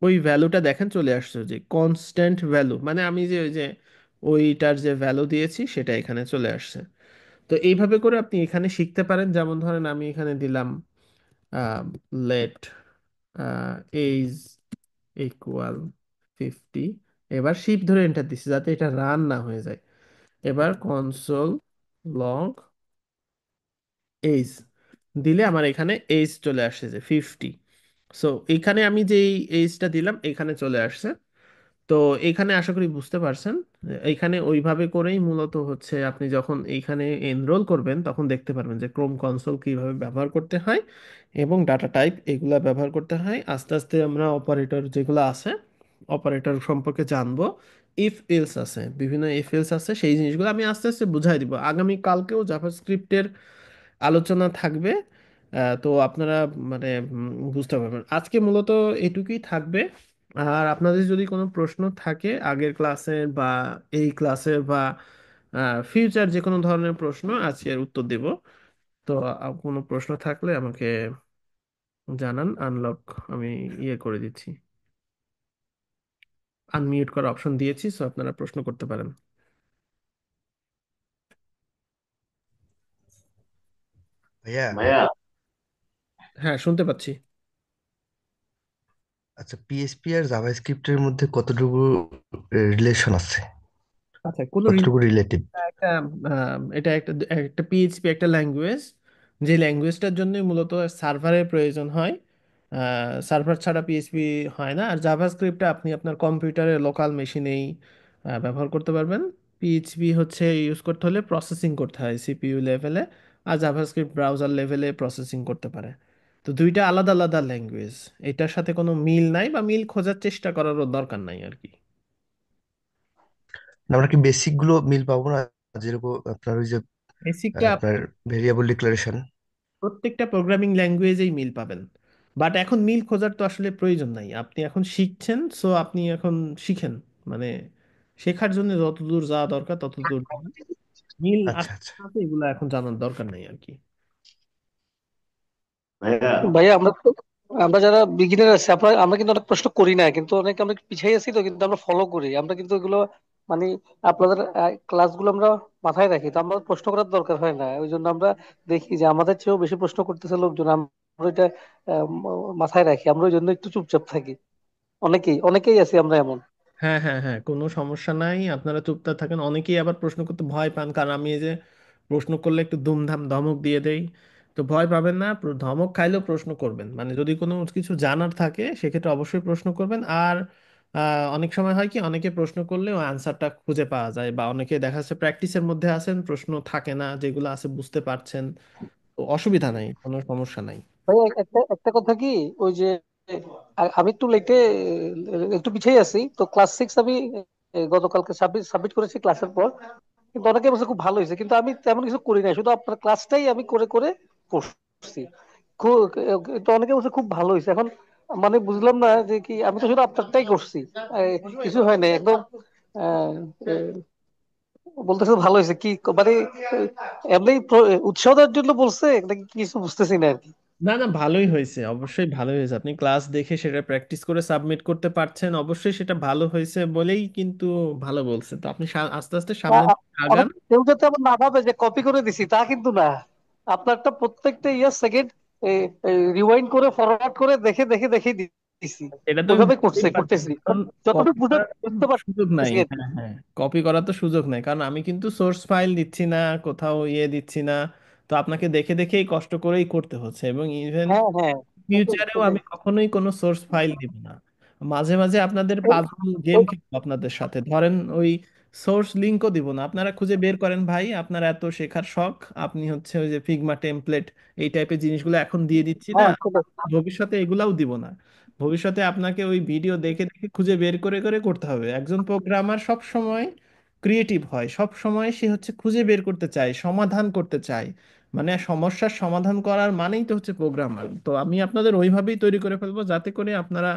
ওই ভ্যালুটা দেখেন চলে আসছে, যে কনস্ট্যান্ট ভ্যালু, মানে আমি যে ওই যে ওইটার যে ভ্যালু দিয়েছি সেটা এখানে চলে আসছে। তো এইভাবে করে আপনি এখানে শিখতে পারেন। যেমন ধরেন আমি এখানে দিলাম লেট এজ ইকুয়াল 50, এবার শিফট ধরে এন্টার দিচ্ছি যাতে এটা রান না হয়ে যায়। এবার কনসোল লগ এইজ দিলে আমার এখানে এইজ চলে আসছে যে 50। সো এখানে আমি যে এইজটা দিলাম এখানে চলে আসছে। তো এখানে আশা করি বুঝতে পারছেন। এইখানে ওইভাবে করেই মূলত হচ্ছে আপনি যখন এইখানে এনরোল করবেন তখন দেখতে পারবেন যে ক্রোম কনসোল কিভাবে ব্যবহার করতে হয় এবং ডাটা টাইপ এগুলা ব্যবহার করতে হয়। আস্তে আস্তে আমরা অপারেটর যেগুলো আছে অপারেটর সম্পর্কে জানবো। ইফ এলস আছে, বিভিন্ন ইফ এলস আছে, সেই জিনিসগুলো আমি আস্তে আস্তে বুঝাই দিব। আগামী কালকেও জাভাস্ক্রিপ্টের আলোচনা থাকবে। তো আপনারা মানে বুঝতে পারবেন। আজকে মূলত এটুকুই থাকবে। আর আপনাদের যদি কোনো প্রশ্ন থাকে আগের ক্লাসের বা এই ক্লাসের বা ফিউচার যে কোনো ধরনের প্রশ্ন, আজকের উত্তর দেব। তো কোনো প্রশ্ন থাকলে আমাকে জানান। আনলক আমি ইয়ে করে দিচ্ছি, আনমিউট করার অপশন দিয়েছি, সো আপনারা প্রশ্ন করতে পারেন। ভাইয়া, ভাইয়া, হ্যাঁ, শুনতে পাচ্ছি। আচ্ছা, পিএসপি আর জাভাস্ক্রিপ্টের মধ্যে কতটুকু রিলেশন আছে, আচ্ছা, কোনো কতটুকু রিলেটিভ? একটা এটা একটা একটা পিএইচপি একটা ল্যাঙ্গুয়েজ, যে ল্যাঙ্গুয়েজটার জন্য মূলত সার্ভারের প্রয়োজন হয়। সার্ভার ছাড়া পিএইচপি হয় না। আর জাভাস্ক্রিপ্টটা আপনি আপনার কম্পিউটারে লোকাল মেশিনেই ব্যবহার করতে পারবেন। পিএইচপি হচ্ছে ইউজ করতে হলে প্রসেসিং করতে হয় সিপিইউ লেভেলে, আর জাভাস্ক্রিপ্ট ব্রাউজার লেভেলে প্রসেসিং করতে পারে। তো দুইটা আলাদা আলাদা ল্যাঙ্গুয়েজ, এটার সাথে কোনো মিল নাই বা মিল খোঁজার চেষ্টা করারও দরকার নাই আর কি। না, আমরা কি বেসিক গুলো মিল পাবো না? যেরকম আপনার ওই যে বেসিকটা আপনার ভেরিয়েবল ডিক্লারেশন। প্রত্যেকটা প্রোগ্রামিং ল্যাঙ্গুয়েজেই মিল পাবেন। বাট এখন মিল খোঁজার তো আসলে প্রয়োজন নাই, আপনি এখন শিখছেন, সো আপনি এখন শিখেন। মানে শেখার জন্য যতদূর যাওয়া দরকার ততদূর যাবেন। মিল আচ্ছা, আছে আচ্ছা। না আছে এগুলো এখন জানার দরকার নেই আর কি। ভাইয়া, ভাইয়া আমরা যারা বিগিনার আছি আমরা কিন্তু অনেক প্রশ্ন করি না, কিন্তু অনেক আমরা পিছিয়ে আছি, তো কিন্তু আমরা ফলো করি, আমরা কিন্তু এগুলো মানে আপনাদের ক্লাসগুলো আমরা মাথায় রাখি, তো আমরা প্রশ্ন করার দরকার হয় না। ওই জন্য আমরা দেখি যে আমাদের চেয়েও বেশি প্রশ্ন করতেছে লোকজন, আমরা এটা মাথায় রাখি, আমরা ওই জন্য একটু চুপচাপ থাকি। অনেকেই অনেকেই আছি আমরা এমন। হ্যাঁ, হ্যাঁ, হ্যাঁ, কোনো সমস্যা নাই, আপনারা চুপচাপ থাকেন। অনেকেই আবার প্রশ্ন করতে ভয় পান, কারণ আমি এই যে প্রশ্ন করলে একটু দুমধাম ধমক দিয়ে দেই। তো ভয় পাবেন না, ধমক খাইলেও প্রশ্ন করবেন। মানে যদি কোনো কিছু জানার থাকে সেক্ষেত্রে অবশ্যই প্রশ্ন করবেন। আর অনেক সময় হয় কি, অনেকে প্রশ্ন করলেও আনসারটা খুঁজে পাওয়া যায়, বা অনেকে দেখা যাচ্ছে প্র্যাকটিসের মধ্যে আছেন, প্রশ্ন থাকে না, যেগুলো আছে বুঝতে পারছেন। তো অসুবিধা নাই, কোনো সমস্যা নাই। ভাইয়া একটা একটা কথা কি, ওই যে আমি একটু লেটে একটু পিছিয়ে আছি, তো ক্লাস 6 আমি গতকালকে সাবমিট সাবমিট করেছি ক্লাসের পর। কিন্তু অনেকে বলছে খুব ভালো হয়েছে, কিন্তু আমি তেমন কিছু করি নাই, শুধু আপনার ক্লাসটাই আমি করে করে করছি। তো অনেকে বলছে খুব ভালো হয়েছে। এখন মানে বুঝলাম না যে কি, আমি তো শুধু আপনারটাই করছি, এই, কিছু হয় নাই একদম। আহ, আহ, বলতেছে ভালো হয়েছে কি মানে, এমনি উৎসাহ দেওয়ার জন্য বলছে নাকি কিছু বুঝতেছি না আর কি। না, না, ভালোই হয়েছে, অবশ্যই ভালোই হয়েছে। আপনি ক্লাস দেখে সেটা প্র্যাকটিস করে সাবমিট করতে পারছেন, অবশ্যই সেটা ভালো হয়েছে বলেই কিন্তু ভালো বলছে। তো আপনি আস্তে আস্তে সামনে অনেক আগান। কেউ যাতে আবার না ভাবে যে কপি করে দিছি, তা কিন্তু না। আপনারটা প্রত্যেকটা সেকেন্ড রিওয়াইন্ড করে ফরওয়ার্ড করে দেখে দেখে দেখে দিছি। এটা তো আমি ওইভাবে বুঝতেই পারছি, করতেছি কারণ যতটুকু কপি করার তো বুঝতে সুযোগ নাই। পারতেছি আর কি। হ্যাঁ, হ্যাঁ, কপি করার তো সুযোগ নাই, কারণ আমি কিন্তু সোর্স ফাইল দিচ্ছি না, কোথাও ইয়ে দিচ্ছি না। তো আপনাকে দেখে দেখেই কষ্ট করেই করতে হচ্ছে, এবং ইভেন হ্যাঁ, হ্যাঁ, সেটাই ফিউচারেও সেটাই। আমি কখনোই কোনো সোর্স ফাইল দিব না। মাঝে মাঝে আপনাদের এই- পাজল গেম এই- খেলবো আপনাদের সাথে, ধরেন ওই সোর্স লিঙ্কও দিব না, আপনারা খুঁজে বের করেন ভাই, আপনার এত শেখার শখ, আপনি হচ্ছে ওই যে ফিগমা টেমপ্লেট এই টাইপের জিনিসগুলো এখন দিয়ে দিচ্ছি না, হ্যাঁ সেটাই। ভবিষ্যতে এগুলাও দিব না। ভবিষ্যতে আপনাকে ওই ভিডিও দেখে দেখে খুঁজে বের করে করে করতে হবে। একজন প্রোগ্রামার সব সময় ক্রিয়েটিভ হয়, সব সময় সে হচ্ছে খুঁজে বের করতে চায়, সমাধান করতে চায়, মানে সমস্যার সমাধান করার মানেই তো হচ্ছে প্রোগ্রামার। তো আমি আপনাদের ওইভাবেই তৈরি করে ফেলবো যাতে করে আপনারা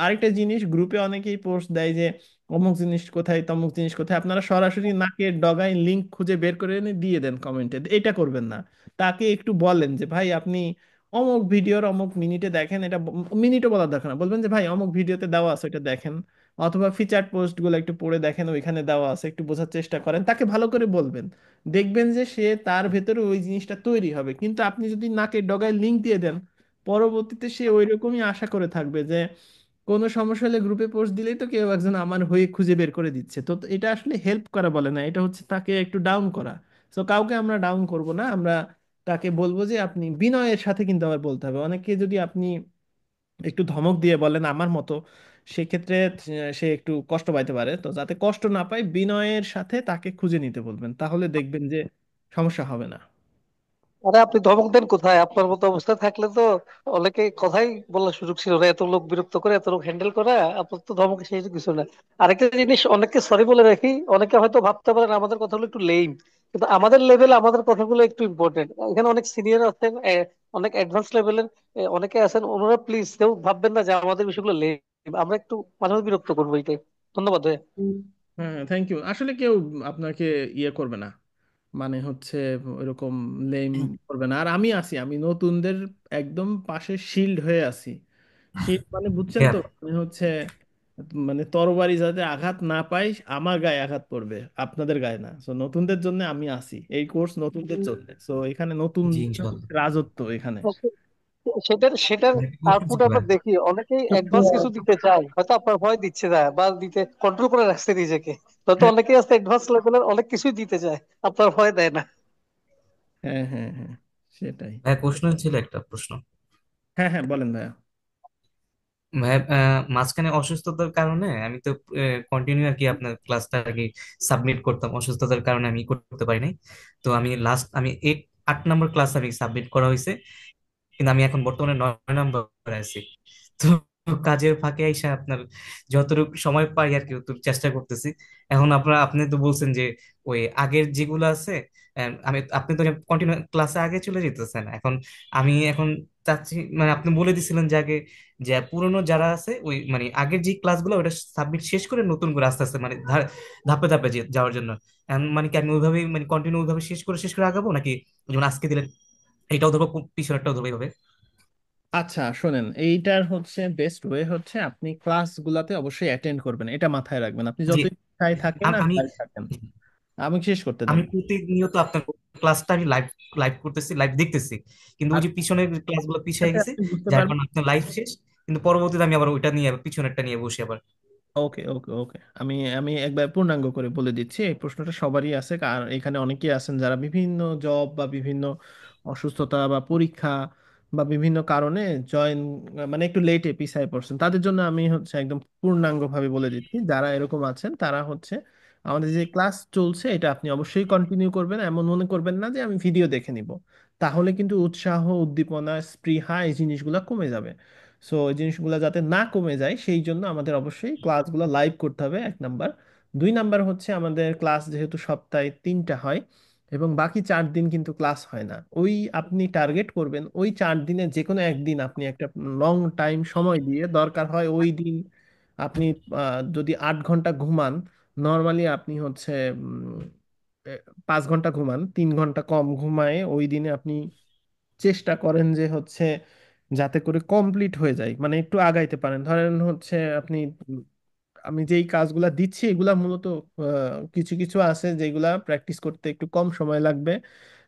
আরেকটা জিনিস, গ্রুপে অনেকেই পোস্ট দেয় যে অমুক জিনিস কোথায় তমুক জিনিস কোথায়, আপনারা সরাসরি নাকের ডগায় লিংক খুঁজে বের করে এনে দিয়ে দেন কমেন্টে, এটা করবেন না। তাকে একটু বলেন যে ভাই আপনি অমুক ভিডিওর অমুক মিনিটে দেখেন, এটা মিনিটও বলার দরকার না, বলবেন যে ভাই অমুক ভিডিওতে দেওয়া আছে এটা দেখেন, অথবা ফিচার পোস্ট গুলো একটু পড়ে দেখেন, ওইখানে দেওয়া আছে, একটু বোঝার চেষ্টা করেন, তাকে ভালো করে বলবেন। দেখবেন যে সে তার ভেতরে ওই জিনিসটা তৈরি হবে। কিন্তু আপনি যদি নাকের ডগায় লিংক দিয়ে দেন, পরবর্তীতে সে ওই রকমই আশা করে থাকবে যে কোনো সমস্যা হলে গ্রুপে পোস্ট দিলেই তো কেউ একজন আমার হয়ে খুঁজে বের করে দিচ্ছে। তো তো এটা আসলে হেল্প করা বলে না, এটা হচ্ছে তাকে একটু ডাউন করা। তো কাউকে আমরা ডাউন করব না, আমরা তাকে বলবো যে আপনি বিনয়ের সাথে কিন্তু আবার বলতে হবে। অনেকে যদি আপনি একটু ধমক দিয়ে বলেন আমার মতো, সেক্ষেত্রে সে একটু কষ্ট পাইতে পারে। তো যাতে কষ্ট না পায়, বিনয়ের সাথে তাকে খুঁজে নিতে বলবেন, তাহলে দেখবেন যে সমস্যা হবে না। আরে আপনি ধমক দেন কোথায়? আপনার মতো অবস্থা থাকলে তো অনেকে কথাই বলার সুযোগ ছিল না, এত লোক বিরক্ত করে এত লোক হ্যান্ডেল করা। আপনার তো ধমক সেই কিছু না। আরেকটা জিনিস, অনেককে সরি বলে রাখি, অনেকে হয়তো ভাবতে পারেন আমাদের কথাগুলো একটু লেম, কিন্তু আমাদের লেভেলে আমাদের কথাগুলো একটু ইম্পর্টেন্ট। এখানে অনেক সিনিয়র আছেন, অনেক অ্যাডভান্স লেভেলের অনেকে আছেন, ওনারা প্লিজ কেউ ভাববেন না যে আমাদের বিষয়গুলো লেম। আমরা একটু মাঝে মাঝে বিরক্ত করবো, এটাই। ধন্যবাদ ভাইয়া। হ্যাঁ, থ্যাংক ইউ। আসলে কেউ আপনাকে ইয়ে করবে না, মানে হচ্ছে এরকম লেম করবে না। আর আমি আছি, আমি নতুনদের একদম পাশে শিল্ড হয়ে আছি। শিল্ড মানে বুঝছেন ভাইয়া তো, মানে হচ্ছে মানে তরবারি যাতে আঘাত না পাই, আমার গায়ে আঘাত পড়বে, আপনাদের গায়ে না। সো নতুনদের জন্য আমি আছি, এই কোর্স নতুনদের জন্য। সো এখানে নতুন জি ইনশাল্লাহ। রাজত্ব এখানে। সেটার সেটার ভাই, আউটপুট আমরা ভাইয়া দেখি, অনেকেই অ্যাডভান্স কিছু দিতে চায়, হয়তো আপনার ভয় দিচ্ছে না বা দিতে কন্ট্রোল করে রাখছে নিজেকে। হয়তো হ্যাঁ অনেকেই আছে অ্যাডভান্স লেভেলের, অনেক কিছুই দিতে চায়, আপনার ভয় দেয় না। হ্যাঁ হ্যাঁ হ্যাঁ, সেটাই। ভাইয়া, প্রশ্ন ছিল একটা প্রশ্ন। হ্যাঁ হ্যাঁ, বলেন ভাইয়া। ভাইয়া, মাঝখানে অসুস্থতার কারণে আমি তো কন্টিনিউ আর কি আপনার ক্লাসটা আর কি সাবমিট করতাম, অসুস্থতার কারণে আমি করতে পারি নাই। তো আমি 8 নম্বর ক্লাস আমি সাবমিট করা হয়েছে, কিন্তু আমি এখন বর্তমানে 9 নম্বরে আছি। তো কাজের ফাঁকে এসে আপনার যতটুকু সময় পাই আর কি ততটুকু চেষ্টা করতেছি। এখন আপনি তো বলছেন যে ওই আগের যেগুলো আছে, আপনি তো কন্টিনিউ ক্লাসে আগে চলে যেতেছেন। এখন আমি এখন চাচ্ছি, মানে আপনি বলে দিছিলেন যে আগে যে পুরনো যারা আছে ওই মানে আগের যে ক্লাসগুলো ওটা সাবমিট শেষ করে নতুন করে আস্তে আস্তে মানে ধাপে ধাপে যাওয়ার জন্য। এখন মানে কি আমি ওইভাবেই মানে কন্টিনিউ ওইভাবে শেষ করে আগাবো, নাকি যেমন আজকে দিলেন এটাও ধরবো, পিছনেরটাও ধরবো এইভাবে? আচ্ছা শোনেন, এইটার হচ্ছে বেস্ট ওয়ে হচ্ছে আপনি ক্লাসগুলোতে অবশ্যই অ্যাটেন্ড করবেন, এটা মাথায় রাখবেন। আপনি জি, যতই চাই থাকেন আর আমি যাই থাকেন, আমি শেষ করতে দেন। আমি প্রতিনিয়ত আপনার ক্লাসটা আমি লাইভ লাইভ করতেছি, লাইভ দেখতেছি, কিন্তু ওই আর যে পিছনের ক্লাসগুলো পিছিয়ে সাথে গেছে, আপনি বুঝতে যার পারবেন। কারণে আপনার লাইভ শেষ, কিন্তু পরবর্তীতে আমি আবার ওইটা নিয়ে আবার পিছনেরটা নিয়ে বসি আবার। ওকে ওকে ওকে, আমি আমি একবার পূর্ণাঙ্গ করে বলে দিচ্ছি। এই প্রশ্নটা সবারই আছে, কারণ এখানে অনেকেই আছেন যারা বিভিন্ন জব বা বিভিন্ন অসুস্থতা বা পরীক্ষা বা বিভিন্ন কারণে জয়েন, মানে একটু লেটে পিছায় পড়ছেন। তাদের জন্য আমি হচ্ছে একদম পূর্ণাঙ্গভাবে বলে দিচ্ছি। যারা এরকম আছেন তারা হচ্ছে আমাদের যে ক্লাস চলছে এটা আপনি অবশ্যই কন্টিনিউ করবেন। এমন মনে করবেন না যে আমি ভিডিও দেখে নিব, তাহলে কিন্তু উৎসাহ উদ্দীপনা স্পৃহা এই জিনিসগুলো কমে যাবে। সো এই জিনিসগুলো যাতে না কমে যায় সেই জন্য আমাদের অবশ্যই ক্লাসগুলো লাইভ করতে হবে, 1 নাম্বার। 2 নাম্বার হচ্ছে আমাদের ক্লাস যেহেতু সপ্তাহে 3টা হয় এবং বাকি 4 দিন কিন্তু ক্লাস হয় না, ওই আপনি টার্গেট করবেন ওই 4 দিনে যে কোনো একদিন আপনি একটা লং টাইম সময় দিয়ে, দরকার হয় ওই দিন আপনি যদি 8 ঘন্টা ঘুমান, নর্মালি আপনি হচ্ছে 5 ঘন্টা ঘুমান, 3 ঘন্টা কম ঘুমায় ওই দিনে আপনি চেষ্টা করেন যে হচ্ছে যাতে করে কমপ্লিট হয়ে যায়, মানে একটু আগাইতে পারেন। ধরেন হচ্ছে আপনি আমি যেই কাজগুলা দিচ্ছি এগুলা মূলত কিছু কিছু আছে যেগুলা প্র্যাকটিস করতে একটু কম সময় লাগবে,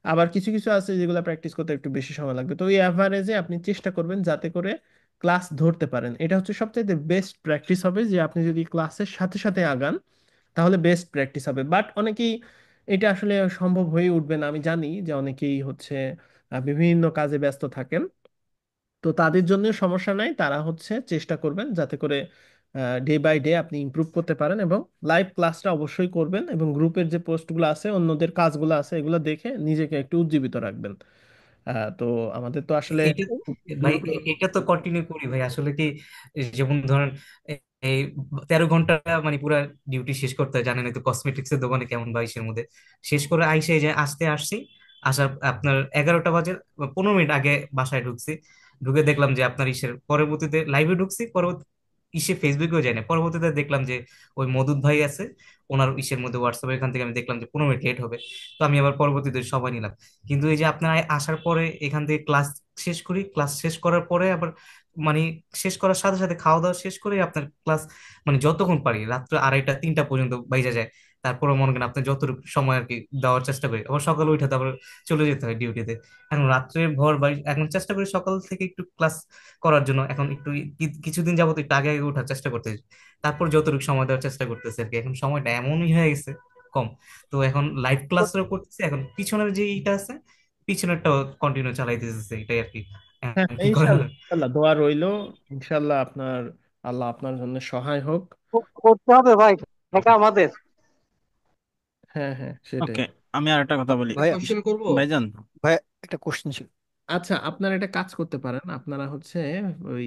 আবার কিছু কিছু আছে যেগুলা প্র্যাকটিস করতে একটু বেশি সময় লাগবে। তো এই অ্যাভারেজে আপনি চেষ্টা করবেন যাতে করে ক্লাস ধরতে পারেন। এটা হচ্ছে সবচেয়ে বেস্ট প্র্যাকটিস হবে, যে আপনি যদি ক্লাসের সাথে সাথে আগান তাহলে বেস্ট প্র্যাকটিস হবে। বাট অনেকেই এটা আসলে সম্ভব হয়ে উঠবে না, আমি জানি যে অনেকেই হচ্ছে বিভিন্ন কাজে ব্যস্ত থাকেন। তো তাদের জন্য সমস্যা নাই, তারা হচ্ছে চেষ্টা করবেন যাতে করে ডে বাই ডে আপনি ইমপ্রুভ করতে পারেন, এবং লাইভ ক্লাসটা অবশ্যই করবেন, এবং গ্রুপের যে পোস্টগুলো আছে অন্যদের কাজগুলো আছে এগুলো দেখে নিজেকে একটু উজ্জীবিত রাখবেন। তো আমাদের তো আসলে এটা ভাই গ্রুপে। এটা তো কন্টিনিউ করি ভাই, আসলে কি যেমন ধরেন এই 13 ঘন্টা মানে পুরা ডিউটি শেষ করতে হয়, জানেন তো কসমেটিক্স এর দোকানে কেমন বাইশের মধ্যে শেষ করে আইসে এই যে আসছি, আসার আপনার 11টা বাজে 15 মিনিট আগে বাসায় ঢুকছি, ঢুকে দেখলাম যে আপনার ইসের পরবর্তীতে লাইভে ঢুকছি, পরবর্তী ইসে ফেসবুকেও যায় না, পরবর্তীতে দেখলাম যে ওই মদুদ ভাই আছে, ওনার ইসের মধ্যে হোয়াটসঅ্যাপ এখান থেকে আমি দেখলাম যে 15 মিনিট লেট হবে। তো আমি আবার পরবর্তীতে সময় নিলাম। কিন্তু এই যে আপনার আসার পরে এখান থেকে ক্লাস শেষ করি, ক্লাস শেষ করার পরে আবার মানে শেষ করার সাথে সাথে খাওয়া দাওয়া শেষ করে আপনার ক্লাস মানে যতক্ষণ পারি রাত্র 2:30 3টা পর্যন্ত বাইজা যায়। তারপরে মনে করেন আপনার যতটুকু সময় আর কি দেওয়ার চেষ্টা করি, আবার সকালে উঠে তো আবার চলে যেতে হয় ডিউটিতে। এখন রাত্রে ভোর বাড়ি এখন চেষ্টা করি সকাল থেকে একটু ক্লাস করার জন্য, এখন একটু কিছুদিন যাবত একটু আগে আগে ওঠার চেষ্টা করতেছি, তারপর যতটুকু সময় দেওয়ার চেষ্টা করতেছি আর কি। এখন সময়টা এমনই হয়ে গেছে কম, তো এখন লাইভ ক্লাসও করতেছি, এখন পিছনের যে ইটা আছে পিছনেরটাও কন্টিনিউ চালাইতেছে, এটাই আর কি। হ্যাঁ, কি করা ইনশাল্লাহ যায়? ইনশাল্লাহ, দোয়া রইলো। ইনশাল্লাহ আল্লাহ আপনার জন্য সহায় হোক। করতে হবে ভাই, ঠেকা আমাদের। হ্যাঁ হ্যাঁ, সেটাই। ওকে, আমি আর একটা কথা বলি ভাইয়া, কোশ্চেন করব ভাইজান। ভাইয়া একটা কোশ্চেন ছিল। আচ্ছা, আপনারা একটা কাজ করতে পারেন, আপনারা হচ্ছে ওই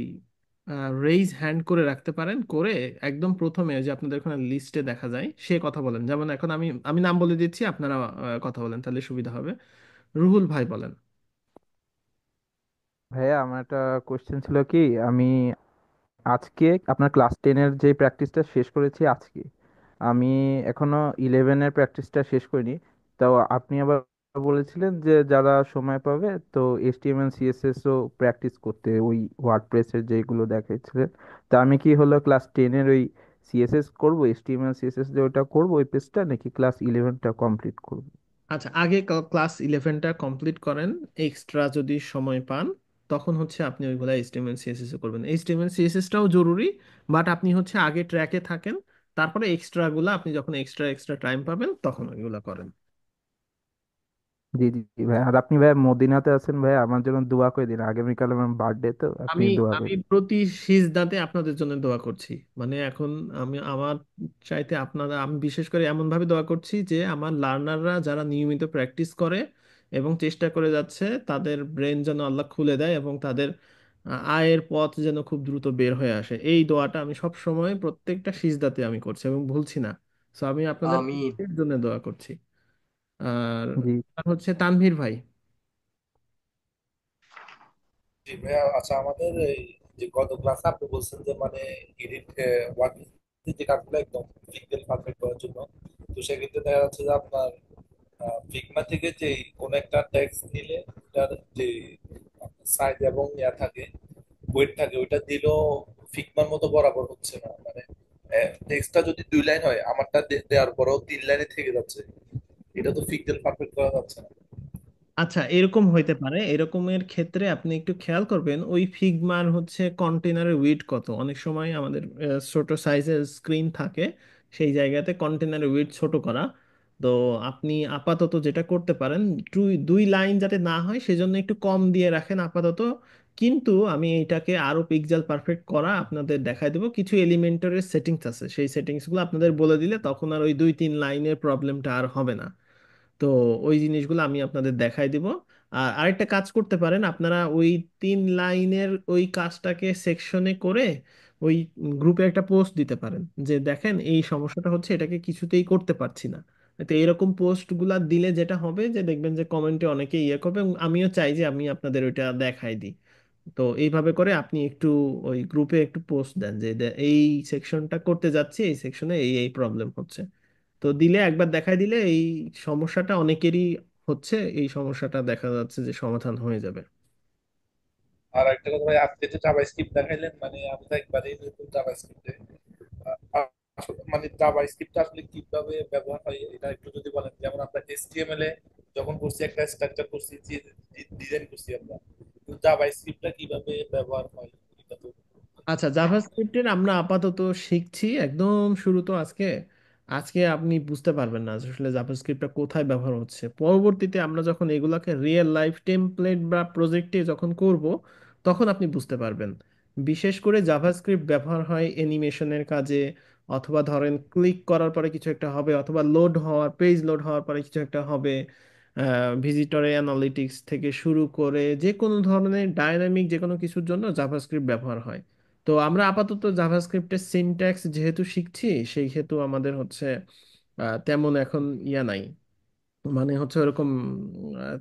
রেইজ হ্যান্ড করে রাখতে পারেন, করে একদম প্রথমে যে আপনাদের ওখানে লিস্টে দেখা যায় সে কথা বলেন। যেমন এখন আমি আমি নাম বলে দিচ্ছি, আপনারা কথা বলেন, তাহলে সুবিধা হবে। রুহুল ভাই বলেন। ভাইয়া আমার একটা কোশ্চেন ছিল কি, আমি আজকে আপনার ক্লাস 10-এর যে প্র্যাকটিসটা শেষ করেছি আজকে, আমি এখনো 11-এর প্র্যাকটিসটা শেষ করিনি। তো আপনি আবার বলেছিলেন যে যারা সময় পাবে তো এইচটিএমএল সিএসএস ও প্র্যাকটিস করতে, ওই ওয়ার্ডপ্রেসের যেগুলো দেখাচ্ছিলেন। তা আমি কি হলো ক্লাস 10-এর ওই সিএসএস করবো, এইচটিএমএল সিএসএস যে ওইটা করবো ওই পেজটা, নাকি ক্লাস 11টা কমপ্লিট করবো? আচ্ছা, আগে ক্লাস 11টা কমপ্লিট করেন, এক্সট্রা যদি সময় পান তখন হচ্ছে আপনি ওইগুলা এইচটিএমএল সিএসএস এ করবেন। এইচটিএমএল সিএসএসটাও জরুরি, বাট আপনি হচ্ছে আগে ট্র্যাকে থাকেন, তারপরে এক্সট্রা গুলা আপনি যখন এক্সট্রা এক্সট্রা টাইম পাবেন তখন ওইগুলা করেন। জি জি জি ভাই, আর আপনি ভাই মদিনাতে আছেন ভাই, আমার জন্য দোয়া করে দিন, আগামীকাল আমার বার্থডে, তো আপনি আমি দোয়া আমি করে দিন। প্রতি সিজদাতে আপনাদের জন্য দোয়া করছি। মানে এখন আমার চাইতে আপনারা, আমি বিশেষ করে এমন ভাবে দোয়া করছি যে আমার লার্নাররা যারা নিয়মিত প্র্যাকটিস করে এবং চেষ্টা করে যাচ্ছে, তাদের ব্রেন যেন আল্লাহ খুলে দেয় এবং তাদের আয়ের পথ যেন খুব দ্রুত বের হয়ে আসে। এই দোয়াটা আমি সব সময় প্রত্যেকটা সিজদাতে আমি করছি এবং ভুলছি না। তো আমি আপনাদের আমি প্রত্যেকের জন্য দোয়া করছি। আর জি। আর হচ্ছে তানভীর ভাই। জি ভাইয়া, আচ্ছা আমাদের এই যে গত ক্লাসে আপনি বলছেন যে মানে এডিট ওয়ার্ক যে কাজগুলো একদম পিক্সেল পারফেক্ট করার জন্য, তো সেক্ষেত্রে দেখা যাচ্ছে যে আপনার ফিগমা থেকে যে কোন একটা টেক্সট নিলে ওটার যে সাইজ এবং ইয়া থাকে, ওয়েট থাকে, ওইটা দিলেও ফিগমার মতো বরাবর হচ্ছে না। মানে টেক্সটটা যদি 2 লাইন হয়, আমারটা দেওয়ার পরেও 3 লাইনে থেকে যাচ্ছে। এটা তো পিক্সেল পারফেক্ট করা যাচ্ছে না। আচ্ছা, এরকম হইতে পারে। এরকমের ক্ষেত্রে আপনি একটু খেয়াল করবেন ওই ফিগমার হচ্ছে কন্টেনারের উইডথ কত। অনেক সময় আমাদের ছোট সাইজের স্ক্রিন থাকে, সেই জায়গাতে কন্টেনারের উইডথ ছোট করা। তো আপনি আপাতত যেটা করতে পারেন, দুই দুই লাইন যাতে না হয় সেজন্য একটু কম দিয়ে রাখেন আপাতত। কিন্তু আমি এটাকে আরো পিক্সেল পারফেক্ট করা আপনাদের দেখাই দেবো। কিছু এলিমেন্টারের সেটিংস আছে, সেই সেটিংসগুলো আপনাদের বলে দিলে তখন আর ওই 2-3 লাইনের প্রবলেমটা আর হবে না। তো ওই জিনিসগুলো আমি আপনাদের দেখাই দিব। আর আরেকটা কাজ করতে পারেন, আপনারা ওই 3 লাইনের ওই কাজটাকে সেকশনে করে ওই গ্রুপে একটা পোস্ট দিতে পারেন যে দেখেন এই সমস্যাটা হচ্ছে, এটাকে কিছুতেই করতে পারছি না। তো এরকম পোস্টগুলা দিলে যেটা হবে যে দেখবেন যে কমেন্টে অনেকে ইয়ে করবে, এবং আমিও চাই যে আমি আপনাদের ওইটা দেখাই দিই। তো এইভাবে করে আপনি একটু ওই গ্রুপে একটু পোস্ট দেন যে এই সেকশনটা করতে যাচ্ছি, এই সেকশনে এই এই প্রবলেম হচ্ছে। তো দিলে, একবার দেখাই দিলে এই সমস্যাটা অনেকেরই হচ্ছে, এই সমস্যাটা দেখা যাচ্ছে যে সমাধান হয়ে যাবে। আর একটা কথা ভাই, আজকে যে জাভাস্ক্রিপ্ট দেখাইলেন, মানে আমি তো একবারেই নতুন জাভাস্ক্রিপ্টে, মানে জাভাস্ক্রিপ্ট আসলে কিভাবে ব্যবহার হয় এটা একটু যদি বলেন। যেমন আমরা এইচটিএমএল এ যখন করছি একটা স্ট্রাকচার করছি, ডিজাইন করছি আমরা, কিন্তু জাভাস্ক্রিপ্টটা কিভাবে ব্যবহার হয় এটা তো। আচ্ছা, জাভাস্ক্রিপ্টের আমরা আপাতত শিখছি, একদম শুরু তো আজকে। আজকে আপনি বুঝতে পারবেন না যে আসলে জাভাস্ক্রিপ্টটা কোথায় ব্যবহার হচ্ছে। পরবর্তীতে আমরা যখন এগুলাকে রিয়েল লাইফ টেমপ্লেট বা প্রজেক্টে যখন করব, তখন আপনি বুঝতে পারবেন। বিশেষ করে জাভাস্ক্রিপ্ট ব্যবহার হয় অ্যানিমেশনের কাজে, অথবা ধরেন ক্লিক করার পরে কিছু একটা হবে, অথবা লোড হওয়ার পেজ লোড হওয়ার পরে কিছু একটা হবে, ভিজিটরে অ্যানালিটিক্স থেকে শুরু করে যে কোনো ধরনের ডায়নামিক যে কোনো কিছুর জন্য জাভাস্ক্রিপ্ট ব্যবহার হয়। তো আমরা আপাতত জাভাস্ক্রিপ্টের সিনট্যাক্স যেহেতু শিখছি, সেই হেতু আমাদের হচ্ছে তেমন এখন ইয়া নাই, মানে হচ্ছে ওরকম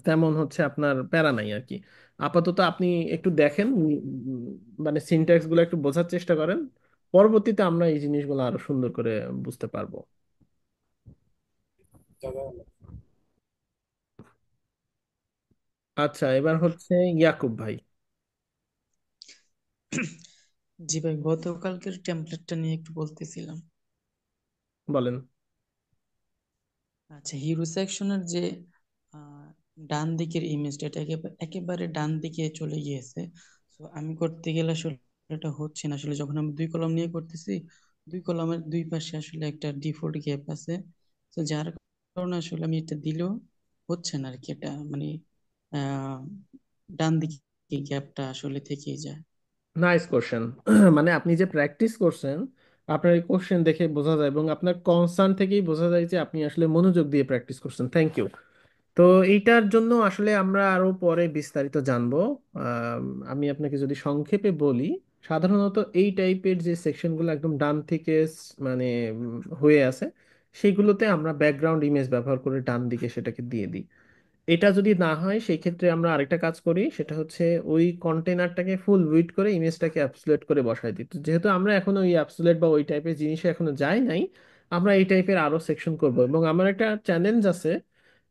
তেমন হচ্ছে আপনার প্যারা নাই আর কি। আপাতত আপনি একটু দেখেন, মানে সিনট্যাক্স গুলো একটু বোঝার চেষ্টা করেন, পরবর্তীতে আমরা এই জিনিসগুলো আরো সুন্দর করে বুঝতে পারবো। আচ্ছা, এবার হচ্ছে ইয়াকুব ভাই, জি ভাই, গতকালকের টেমপ্লেটটা নিয়ে একটু বলতেছিলাম। বলেন। আচ্ছা, হিরো সেকশনের যে ডান দিকের ইমেজটা, এটা একেবারে ডান দিকে চলে গিয়েছে। তো আমি করতে গেলে আসলে এটা হচ্ছে না। আসলে যখন আমি দুই কলাম নিয়ে করতেছি, দুই কলামের দুই পাশে আসলে একটা ডিফল্ট গ্যাপ আছে। তো যার কারণে আসলে আমি এটা দিলেও হচ্ছে না আর কি। এটা মানে আহ ডান দিকে গ্যাপটা আসলে থেকেই যায়। Nice question. মানে আপনি যে প্র্যাকটিস করছেন, আপনার এই কোশ্চেন দেখে বোঝা যায় এবং আপনার কনসার্ন থেকেই বোঝা যায় যে আপনি আসলে মনোযোগ দিয়ে প্র্যাকটিস করছেন। Thank you. তো এইটার জন্য আসলে আমরা আরো পরে বিস্তারিত জানবো। আম, আমি আপনাকে যদি সংক্ষেপে বলি, সাধারণত এই টাইপের যে সেকশনগুলো একদম ডান থেকে মানে হয়ে আছে, সেগুলোতে আমরা ব্যাকগ্রাউন্ড ইমেজ ব্যবহার করে ডান দিকে সেটাকে দিয়ে দিই। এটা যদি না হয় সেই ক্ষেত্রে আমরা আরেকটা কাজ করি, সেটা হচ্ছে ওই কন্টেনারটাকে ফুল উইডথ করে ইমেজটাকে অ্যাবসোলেট করে বসাই দিই। তো যেহেতু আমরা এখনো ওই অ্যাবসোলেট বা ওই টাইপের জিনিসে এখনো যাই নাই, আমরা এই টাইপের আরো সেকশন করব। এবং আমার একটা চ্যালেঞ্জ আছে,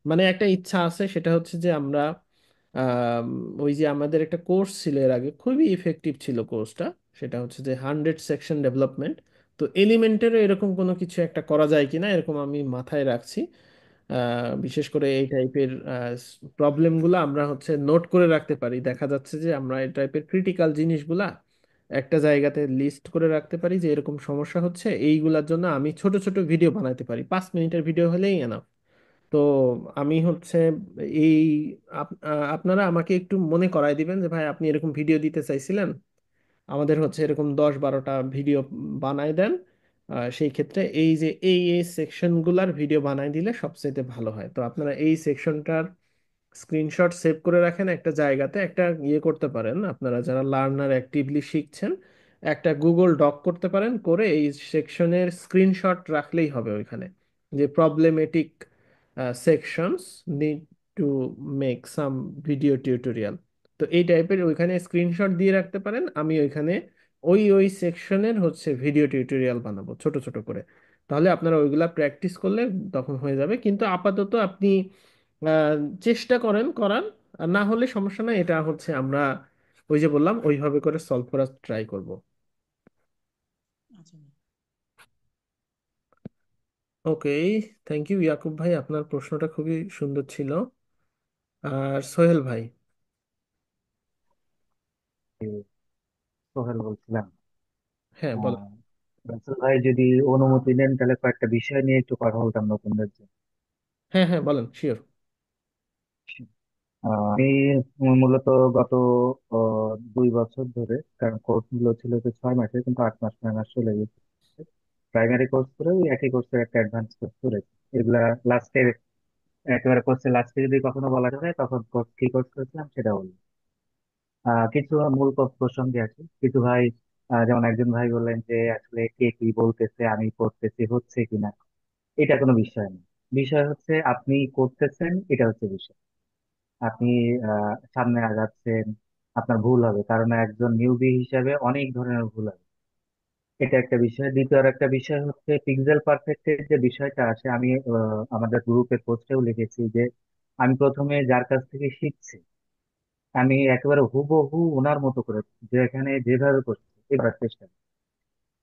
মানে একটা ইচ্ছা আছে, সেটা হচ্ছে যে আমরা আম, ওই যে আমাদের একটা কোর্স ছিল এর আগে, খুবই ইফেক্টিভ ছিল কোর্সটা, সেটা হচ্ছে যে 100 সেকশন ডেভেলপমেন্ট। তো এলিমেন্টেরও এরকম কোনো কিছু একটা করা যায় কিনা, এরকম আমি মাথায় রাখছি। বিশেষ করে এই টাইপের প্রবলেমগুলো আমরা হচ্ছে নোট করে রাখতে পারি। দেখা যাচ্ছে যে আমরা এই টাইপের ক্রিটিক্যাল জিনিসগুলা একটা জায়গাতে লিস্ট করে রাখতে পারি, যে এরকম সমস্যা হচ্ছে, এইগুলার জন্য আমি ছোট ছোট ভিডিও বানাতে পারি, 5 মিনিটের ভিডিও হলেই এনাফ। তো আমি হচ্ছে এই আপনারা আমাকে একটু মনে করায় দিবেন যে ভাই আপনি এরকম ভিডিও দিতে চাইছিলেন, আমাদের হচ্ছে এরকম 10-12টা ভিডিও বানায় দেন। সেই ক্ষেত্রে এই যে এই সেকশনগুলার ভিডিও বানায় দিলে সবচেয়ে ভালো হয়। তো আপনারা এই সেকশনটার স্ক্রিনশট সেভ করে রাখেন একটা জায়গাতে, একটা ইয়ে করতে পারেন, আপনারা যারা লার্নার অ্যাক্টিভলি শিখছেন, একটা গুগল ডক করতে পারেন, করে এই সেকশনের স্ক্রিনশট রাখলেই হবে ওইখানে, যে problematic sections need to make some video tutorial. তো এই টাইপের ওইখানে স্ক্রিনশট দিয়ে রাখতে পারেন, আমি ওইখানে ওই সেকশনের হচ্ছে ভিডিও টিউটোরিয়াল বানাবো ছোট ছোট করে। তাহলে আপনারা ওইগুলা প্র্যাকটিস করলে তখন হয়ে যাবে। কিন্তু আপাতত আপনি আহ, চেষ্টা করেন করার, আর না হলে সমস্যা নাই, এটা হচ্ছে আমরা ওই যে বললাম ওইভাবে করে সলভ করার ট্রাই করব। আচ্ছা। ওকে, থ্যাংক ইউ ইয়াকুব ভাই, আপনার প্রশ্নটা খুবই সুন্দর ছিল। আর সোহেল ভাই। সোহেল বলছিলাম। হ্যাঁ বলেন। আহ, রাসেল ভাই যদি অনুমতি নেন তাহলে কয়েকটা বিষয় নিয়ে একটু কথা বলতাম নতুনদের জন্য। হ্যাঁ হ্যাঁ বলেন, শিওর। আমি মূলত গত 2 বছর ধরে, কারণ কোর্স গুলো ছিল যে 6 মাসে, কিন্তু 8 মাস 9 মাস চলে গেছে। প্রাইমারি কোর্স করে ওই একই কোর্সের একটা অ্যাডভান্স কোর্স করেছি। এগুলা লাস্টের, একেবারে কোর্সের লাস্টে যদি কখনো বলা যায় তখন কোর্স কি কোর্স করেছিলাম সেটা বলি। কিছু মূল প্রসঙ্গে আছে কিছু ভাই, যেমন একজন ভাই বললেন যে আসলে কে কি বলতেছে, আমি করতেছি হচ্ছে কিনা, এটা কোনো বিষয় না। বিষয় হচ্ছে আপনি করতেছেন, এটা হচ্ছে বিষয়। আপনি সামনে আগাচ্ছেন, আপনার ভুল হবে, কারণ একজন নিউবি হিসাবে অনেক ধরনের ভুল হবে। এটা একটা বিষয়। দ্বিতীয় আর একটা বিষয় হচ্ছে পিক্সেল পারফেক্টের যে বিষয়টা আসে, আমি আমাদের গ্রুপে পোস্টেও লিখেছি যে আমি প্রথমে যার কাছ থেকে শিখছি, আমি একেবারে হুবহু ওনার মতো করে, যেখানে যেভাবে করছি এবার চেষ্টা করি।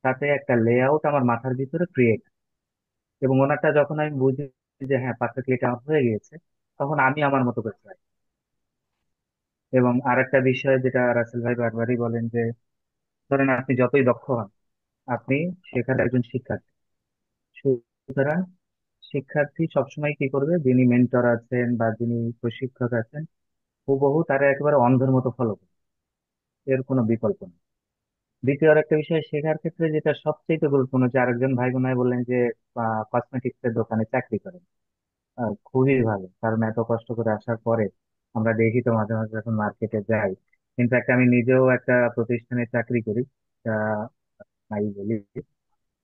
তাতে একটা লেআউট আমার মাথার ভিতরে ক্রিয়েট, এবং ওনারটা যখন আমি বুঝি যে হ্যাঁ পারফেক্টলি এটা আমার হয়ে গিয়েছে, তখন আমি আমার মতো করে চাই। এবং আরেকটা বিষয় যেটা রাসেল ভাই বারবারই বলেন যে ধরেন আপনি যতই দক্ষ হন, আপনি শেখার একজন শিক্ষার্থী। সুতরাং শিক্ষার্থী সবসময় কি করবে, যিনি মেন্টর আছেন বা যিনি প্রশিক্ষক আছেন, হুবহু তারা একেবারে অন্ধের মতো ফলো করবে। এর কোনো বিকল্প নেই। দ্বিতীয় আরেকটা বিষয়, শেখার ক্ষেত্রে যেটা সবচেয়ে গুরুত্বপূর্ণ, যে আরেকজন ভাই বোনাই বললেন যে কসমেটিক্স এর দোকানে চাকরি করেন। খুবই ভালো, কারণ এত কষ্ট করে আসার পরে আমরা দেখি তো মাঝে মাঝে যখন মার্কেটে যাই, কিন্তু একটা আমি নিজেও একটা প্রতিষ্ঠানে চাকরি করি, নাই বলি।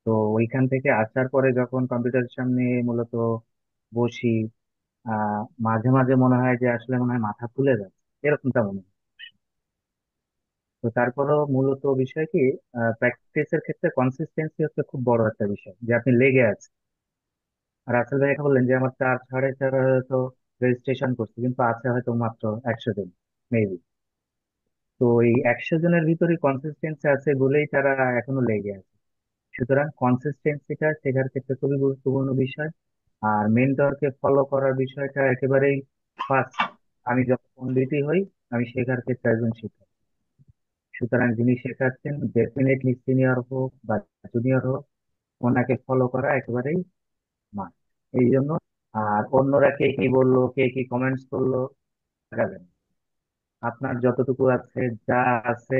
তো ওইখান থেকে আসার পরে যখন কম্পিউটারের সামনে মূলত বসি, মাঝে মাঝে মনে হয় যে আসলে মনে হয় মাথা খুলে যাচ্ছে, এরকমটা মনে হয়। তো তারপরেও মূলত বিষয় কি, প্র্যাকটিসের ক্ষেত্রে কনসিস্টেন্সি হচ্ছে খুব বড় একটা বিষয়, যে আপনি লেগে আছেন। আর আসল ভাই এটা বললেন যে আমার 4 সাড়ে 4 হয়তো রেজিস্ট্রেশন করছে, কিন্তু আছে হয়তো মাত্র 100 জন মেবি। তো এই 100 জনের ভিতরে কনসিস্টেন্সি আছে বলেই তারা এখনো লেগে আছে। সুতরাং কনসিস্টেন্সিটা শেখার ক্ষেত্রে খুবই গুরুত্বপূর্ণ বিষয়। আর মেন্টরকে ফলো করার বিষয়টা একেবারেই ফার্স্ট। আমি যখন পণ্ডিতই হই, আমি শেখার ক্ষেত্রে একজন শিক্ষক। সুতরাং যিনি শেখাচ্ছেন, ডেফিনেটলি সিনিয়র হোক বা জুনিয়র হোক, ওনাকে ফলো করা একেবারেই মাস্ট। এই জন্য আর অন্যরা কে কি বললো, কে কি কমেন্টস করলো, লাগাবেন না। আপনার যতটুকু আছে, যা আছে,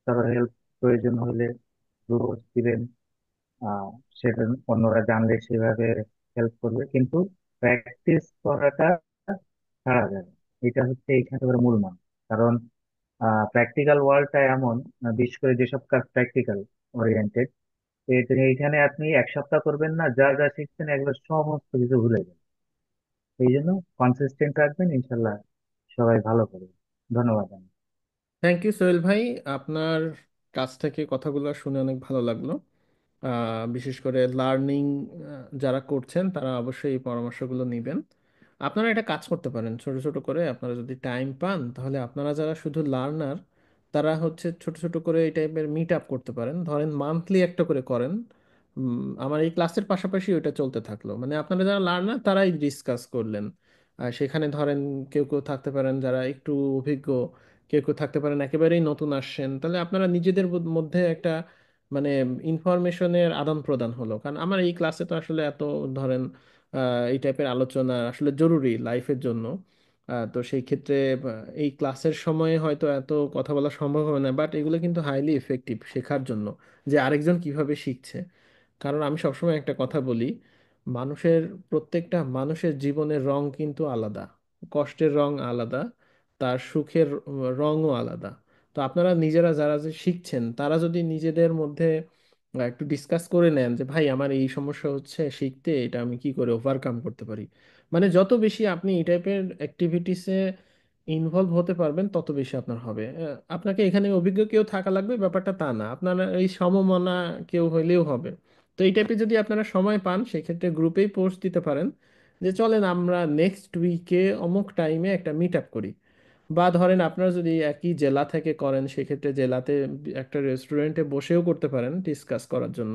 তার হেল্প প্রয়োজন হলে রোজ দিবেন। আহ সেটা অন্যরা জানলে সেভাবে হেল্প করবে, কিন্তু প্র্যাকটিস করাটা ছাড়া যাবে না। এটা হচ্ছে এখানে একেবারে মূল মান। কারণ প্র্যাকটিক্যাল ওয়ার্ল্ডটা এমন, বিশেষ করে যেসব কাজ প্র্যাকটিক্যাল ওরিয়েন্টেড, এইখানে আপনি 1 সপ্তাহ করবেন না, যা যা শিখছেন একবার সমস্ত কিছু ভুলে যাবেন। এই জন্য কনসিস্টেন্ট রাখবেন, ইনশাল্লাহ সবাই ভালো করবে। ধন্যবাদ। থ্যাংক ইউ সোহেল ভাই। আপনার কাছ থেকে কথাগুলো শুনে অনেক ভালো লাগলো। বিশেষ করে লার্নিং যারা করছেন তারা অবশ্যই এই পরামর্শগুলো নেবেন। আপনারা এটা কাজ করতে পারেন ছোট ছোট করে, আপনারা যদি টাইম পান তাহলে আপনারা যারা শুধু লার্নার তারা হচ্ছে ছোট ছোট করে এই টাইপের মিট আপ করতে পারেন, ধরেন মান্থলি একটা করে করেন। আমার এই ক্লাসের পাশাপাশি ওইটা চলতে থাকলো, মানে আপনারা যারা লার্নার তারাই ডিসকাস করলেন। আর সেখানে ধরেন কেউ কেউ থাকতে পারেন যারা একটু অভিজ্ঞ, কেউ কেউ থাকতে পারেন একেবারেই নতুন আসছেন, তাহলে আপনারা নিজেদের মধ্যে একটা মানে ইনফরমেশনের আদান প্রদান হলো। কারণ আমার এই ক্লাসে তো আসলে এত ধরেন এই টাইপের আলোচনা আসলে জরুরি লাইফের জন্য। তো সেই ক্ষেত্রে এই ক্লাসের সময়ে হয়তো এত কথা বলা সম্ভব হবে না, বাট এগুলো কিন্তু হাইলি এফেক্টিভ শেখার জন্য, যে আরেকজন কিভাবে শিখছে। কারণ আমি সবসময় একটা কথা বলি, মানুষের প্রত্যেকটা মানুষের জীবনের রং কিন্তু আলাদা, কষ্টের রং আলাদা, তার সুখের রঙও আলাদা। তো আপনারা নিজেরা যারা যে শিখছেন তারা যদি নিজেদের মধ্যে একটু ডিসকাস করে নেন যে ভাই আমার এই সমস্যা হচ্ছে শিখতে, এটা আমি কি করে ওভারকাম করতে পারি, মানে যত বেশি আপনি এই টাইপের অ্যাক্টিভিটিসে ইনভলভ হতে পারবেন তত বেশি আপনার হবে। আপনাকে এখানে অভিজ্ঞ কেউ থাকা লাগবে ব্যাপারটা তা না, আপনারা এই সমমনা কেউ হইলেও হবে। তো এই টাইপের যদি আপনারা সময় পান সেক্ষেত্রে গ্রুপেই পোস্ট দিতে পারেন যে চলেন আমরা নেক্সট উইকে অমুক টাইমে একটা মিট আপ করি। বা ধরেন আপনারা যদি একই জেলা থেকে করেন সেক্ষেত্রে জেলাতে একটা রেস্টুরেন্টে বসেও করতে পারেন ডিসকাস করার জন্য।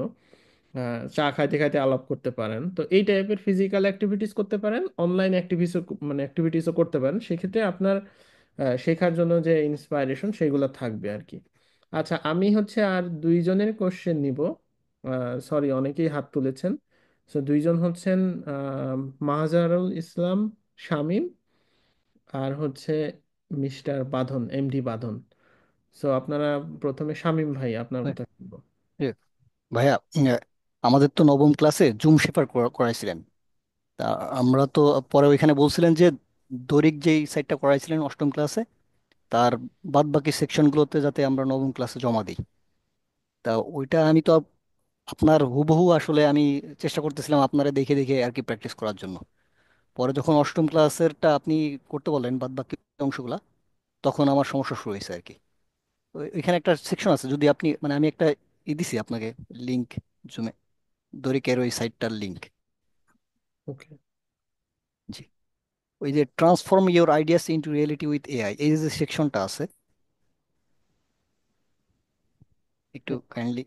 চা খাইতে খাইতে আলাপ করতে পারেন। তো এই টাইপের ফিজিক্যাল অ্যাক্টিভিটিস করতে পারেন, অনলাইন অ্যাক্টিভিটিসও মানে অ্যাক্টিভিটিসও করতে পারেন। সেক্ষেত্রে আপনার শেখার জন্য যে ইন্সপাইরেশন সেগুলো থাকবে আর কি। আচ্ছা, আমি হচ্ছে আর দুইজনের কোশ্চেন নিব। সরি, অনেকেই হাত তুলেছেন। সো দুইজন হচ্ছেন মাহাজারুল ইসলাম শামীম, আর হচ্ছে মিস্টার বাঁধন, এমডি বাঁধন। সো আপনারা প্রথমে শামীম ভাই আপনার হ্যাঁ, কথা শুনবো। এ, ভাইয়া, আমাদের তো নবম ক্লাসে জুম শেফার করাইছিলেন। তা আমরা তো পরে ওইখানে বলছিলেন যে দড়িক যেই সাইডটা করাইছিলেন অষ্টম ক্লাসে, তার বাদ বাকি সেকশনগুলোতে যাতে আমরা নবম ক্লাসে জমা দিই। তা ওইটা আমি তো আপনার হুবহু আসলে আমি চেষ্টা করতেছিলাম আপনারা দেখে দেখে আর কি প্র্যাকটিস করার জন্য। পরে যখন অষ্টম ক্লাসেরটা আপনি করতে বললেন বাদ বাকি অংশগুলা, তখন আমার সমস্যা শুরু হয়েছে আর কি। ওইখানে একটা সেকশন আছে, যদি আপনি মানে আমি একটা দিছি আপনাকে লিংক, জুমে দড়িকের ওই সাইটটার লিংক। ওকে। জি, ওই যে transform your ideas into reality with AI, এই যে সেকশনটা আছে, একটু কাইন্ডলি।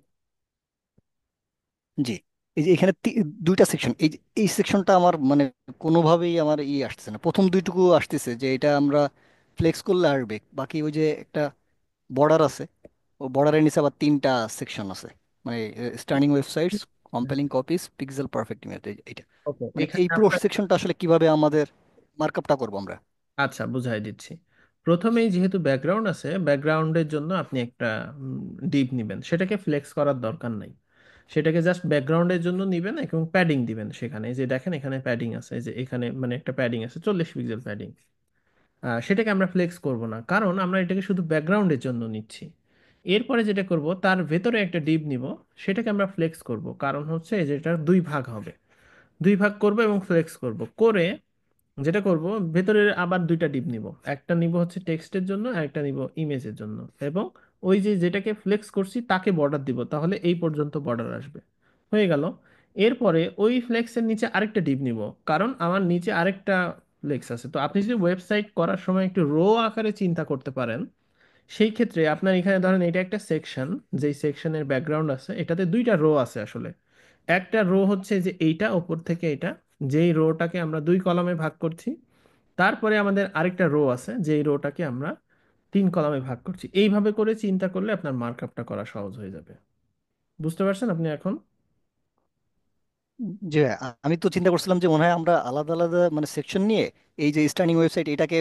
জি, এই যে এখানে দুইটা সেকশন, এই এই সেকশনটা আমার মানে কোনোভাবেই আমার আসতেছে না। প্রথম দুইটুকু আসতেছে যে এটা আমরা ফ্লেক্স করলে আসবে, বাকি ওই যে একটা বর্ডার আছে, ও বর্ডারের নিচে আবার তিনটা সেকশন আছে, মানে stunning websites, compelling copies, pixel perfect image, এইটা। ওকে, মানে এখানে এই পুরো আপনার সেকশনটা আসলে কিভাবে আমাদের মার্কআপটা করবো আমরা? আচ্ছা বুঝাই দিচ্ছি। প্রথমেই যেহেতু ব্যাকগ্রাউন্ড আছে, ব্যাকগ্রাউন্ডের জন্য আপনি একটা ডিপ নেবেন, সেটাকে ফ্লেক্স করার দরকার নাই। সেটাকে জাস্ট ব্যাকগ্রাউন্ডের জন্য নিবেন এবং প্যাডিং দিবেন সেখানে। এই যে দেখেন এখানে প্যাডিং আছে, এই যে এখানে মানে একটা প্যাডিং আছে 40 পিক্সেল প্যাডিং। সেটাকে আমরা ফ্লেক্স করব না, কারণ আমরা এটাকে শুধু ব্যাকগ্রাউন্ডের জন্য নিচ্ছি। এরপরে যেটা করব, তার ভেতরে একটা ডিপ নিব, সেটাকে আমরা ফ্লেক্স করব, কারণ হচ্ছে এই যে এটার দুই ভাগ হবে, দুই ভাগ করব এবং ফ্লেক্স করব করে যেটা করব, ভেতরের আবার দুইটা ডিপ নিব, একটা নিব হচ্ছে টেক্সটের জন্য আর একটা নিব ইমেজের জন্য। এবং ওই যে যেটাকে ফ্লেক্স করছি তাকে বর্ডার দিব, তাহলে এই পর্যন্ত বর্ডার আসবে। হয়ে গেল। এরপরে ওই ফ্লেক্সের নিচে আরেকটা ডিপ নিব, কারণ আমার নিচে আরেকটা ফ্লেক্স আছে। তো আপনি যদি ওয়েবসাইট করার সময় একটু রো আকারে চিন্তা করতে পারেন, সেই ক্ষেত্রে আপনার এখানে ধরেন এটা একটা সেকশন, যেই সেকশনের ব্যাকগ্রাউন্ড আছে এটাতে দুইটা রো আছে আসলে। একটা রো হচ্ছে যে এইটা ওপর থেকে এটা, যেই রোটাকে আমরা দুই কলামে ভাগ করছি। তারপরে আমাদের আরেকটা রো আছে যেই রোটাকে আমরা তিন কলামে ভাগ করছি। এইভাবে করে চিন্তা করলে আপনার মার্কআপটা করা সহজ হয়ে যাবে। বুঝতে পারছেন আপনি এখন? যে আমি তো চিন্তা করছিলাম যে মনে হয় আমরা আলাদা আলাদা মানে সেকশন নিয়ে এই যে স্টার্নিং ওয়েবসাইট এটাকে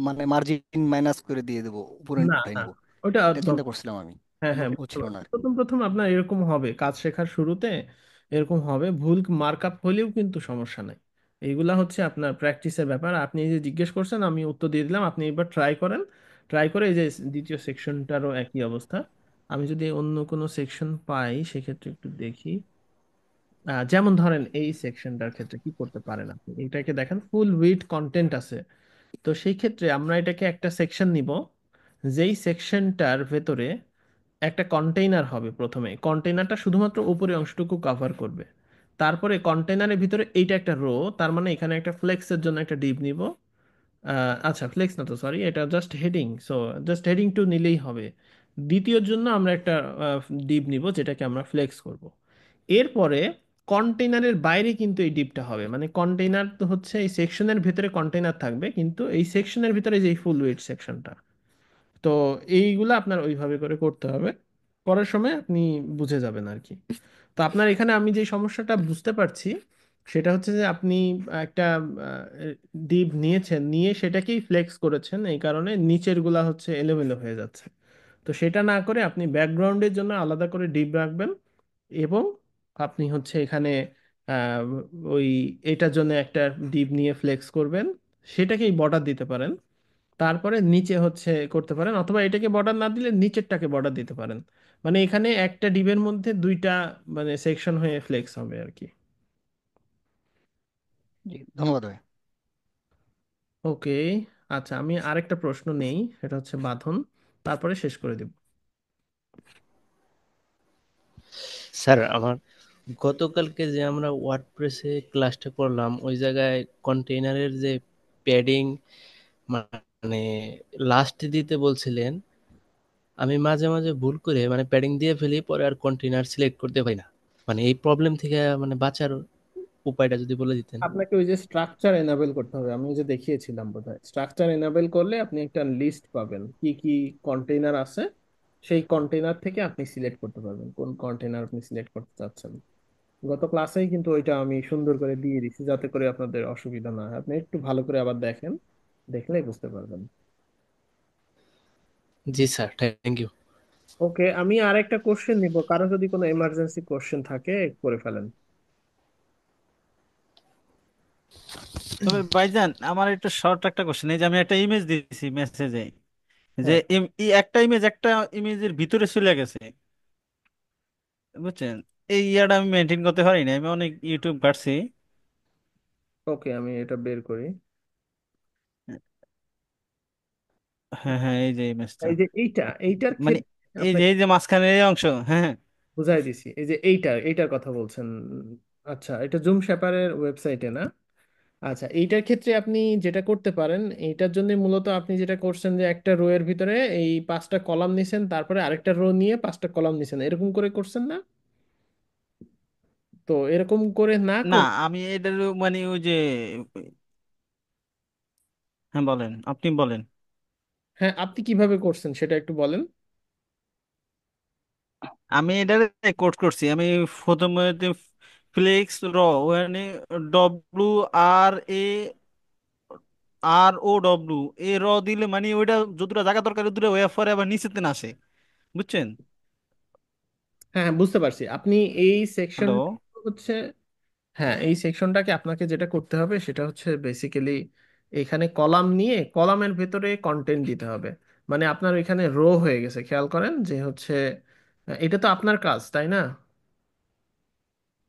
মানে মার্জিন মাইনাস করে দিয়ে দেবো, উপরে না উঠাই না, নেবো। ওটা এটা চিন্তা করছিলাম আমি, হ্যাঁ কিন্তু হ্যাঁ, বুঝতে হচ্ছিল না পারছি। আর কি। প্রথম প্রথম আপনার এরকম হবে, কাজ শেখার শুরুতে এরকম হবে, ভুল মার্কআপ হলেও কিন্তু সমস্যা নাই। এইগুলা হচ্ছে আপনার প্র্যাকটিসের ব্যাপার। আপনি এই যে জিজ্ঞেস করছেন আমি উত্তর দিয়ে দিলাম, আপনি এবার ট্রাই করেন। ট্রাই করে এই যে দ্বিতীয় সেকশনটারও একই অবস্থা। আমি যদি অন্য কোনো সেকশন পাই সেক্ষেত্রে একটু দেখি। যেমন ধরেন এই সেকশনটার ক্ষেত্রে কি করতে পারেন আপনি, এটাকে দেখেন ফুল উইড কন্টেন্ট আছে। তো সেই ক্ষেত্রে আমরা এটাকে একটা সেকশন নিব, যেই সেকশনটার ভেতরে একটা কন্টেইনার হবে। প্রথমে কন্টেইনারটা শুধুমাত্র উপরে অংশটুকু কভার করবে। তারপরে কন্টেইনারের ভিতরে এইটা একটা রো, তার মানে এখানে একটা ফ্লেক্সের জন্য একটা ডিপ নিব। আচ্ছা, ফ্লেক্স না তো, সরি, এটা just heading. So just heading টু নিলেই হবে। দ্বিতীয়র জন্য আমরা একটা ডিপ নিব যেটাকে আমরা ফ্লেক্স করব। এরপরে কন্টেইনারের বাইরে কিন্তু এই ডিপটা হবে, মানে কন্টেইনার তো হচ্ছে এই সেকশনের ভিতরে কন্টেইনার থাকবে, কিন্তু এই সেকশনের ভিতরে যে ফুল ওয়েট সেকশনটা। তো এইগুলা আপনার ওইভাবে করে করতে হবে, করার সময় আপনি বুঝে যাবেন আর কি। তো আপনার এখানে আমি যে সমস্যাটা বুঝতে পারছি সেটা হচ্ছে যে আপনি একটা ডিপ নিয়েছেন, নিয়ে সেটাকেই ফ্লেক্স করেছেন, এই কারণে নিচের গুলা হচ্ছে এলোমেলো হয়ে যাচ্ছে। তো সেটা না করে আপনি ব্যাকগ্রাউন্ডের জন্য আলাদা করে ডিপ রাখবেন। এবং আপনি হচ্ছে এখানে আহ, ওই এটার জন্য একটা ডিপ নিয়ে ফ্লেক্স করবেন, সেটাকেই বর্ডার দিতে পারেন। তারপরে নিচে হচ্ছে করতে পারেন, অথবা এটাকে বর্ডার না দিলে নিচেরটাকে বর্ডার দিতে পারেন। মানে এখানে একটা ডিবের মধ্যে দুইটা মানে সেকশন হয়ে ফ্লেক্স হবে আর কি। জি, ধন্যবাদ ভাই। ওকে। আচ্ছা, আমি আরেকটা প্রশ্ন নেই, এটা হচ্ছে বাঁধন, তারপরে শেষ করে দেব। স্যার আমার গতকালকে যে আমরা ওয়ার্ডপ্রেসে ক্লাসটা করলাম ওই জায়গায় কন্টেইনারের যে প্যাডিং মানে লাস্ট দিতে বলছিলেন, আমি মাঝে মাঝে ভুল করে মানে প্যাডিং দিয়ে ফেলি, পরে আর কন্টেইনার সিলেক্ট করতে পারি না। মানে এই প্রবলেম থেকে মানে বাঁচার উপায়টা যদি বলে দিতেন। আপনাকে ওই যে স্ট্রাকচার এনাবেল করতে হবে, আমি ওই যে দেখিয়েছিলাম বোধহয়। স্ট্রাকচার এনাবেল করলে আপনি একটা লিস্ট পাবেন কি কি কন্টেইনার আছে, সেই কন্টেইনার থেকে আপনি সিলেক্ট করতে পারবেন কোন কন্টেইনার আপনি সিলেক্ট করতে চাচ্ছেন। গত ক্লাসেই কিন্তু ওইটা আমি সুন্দর করে দিয়ে দিচ্ছি, যাতে করে আপনাদের অসুবিধা না হয়। আপনি একটু ভালো করে আবার দেখেন, দেখলেই বুঝতে পারবেন। জি স্যার, থ্যাংক ইউ। ওকে, আমি আরেকটা কোশ্চেন নিব, কারো যদি কোনো এমার্জেন্সি কোশ্চেন থাকে করে ফেলেন। তবে ভাইজান আমার একটু শর্ট একটা কোশ্চেন, এই যে আমি একটা ইমেজ দিয়েছি মেসেজে, যে হ্যাঁ। এই একটা ইমেজের ভিতরে চলে গেছে, বুঝছেন? এই ইয়াটা আমি মেনটেন করতে পারি না, আমি অনেক ইউটিউব ঘাটছি। ওকে, আমি এটা বের করি। হ্যাঁ হ্যাঁ, এই যে ইমেজটা, এই যে এইটার মানে ক্ষেত্রে এই যে আপনাকে মাঝখানের এই অংশ, হ্যাঁ হ্যাঁ। বুঝাই দিছি। এই যে এইটার কথা বলছেন। আচ্ছা, এটা জুম শেপারের ওয়েবসাইটে না? আচ্ছা, এইটার ক্ষেত্রে আপনি যেটা করতে পারেন, এইটার জন্য মূলত আপনি যেটা করছেন যে একটা রো এর ভিতরে এই পাঁচটা কলাম নিছেন, তারপরে আরেকটা রো নিয়ে পাঁচটা কলাম নিছেন, এরকম করে করছেন না? তো এরকম করে না না, করে, আমি এটার মানে ওই যে, হ্যাঁ বলেন, আপনি বলেন। হ্যাঁ, আপনি কিভাবে করছেন সেটা একটু বলেন। আমি এটার কোড করছি, আমি প্রথমে ফ্লেক্স র, মানে ডব্লিউ আর এ ROW, এ র দিলে মানে ওইটা যতটা জায়গা দরকার দূরে ওয়ে পরে আবার নিচেতে না আসে, বুঝছেন? হ্যাঁ হ্যাঁ, বুঝতে পারছি। আপনি এই সেকশন হ্যালো। হচ্ছে, হ্যাঁ এই সেকশনটাকে আপনাকে যেটা করতে হবে সেটা হচ্ছে বেসিক্যালি এখানে কলাম নিয়ে কলামের ভেতরে কন্টেন্ট দিতে হবে। মানে আপনার এখানে রো হয়ে গেছে, খেয়াল করেন যে হচ্ছে এটা তো আপনার কাজ তাই না,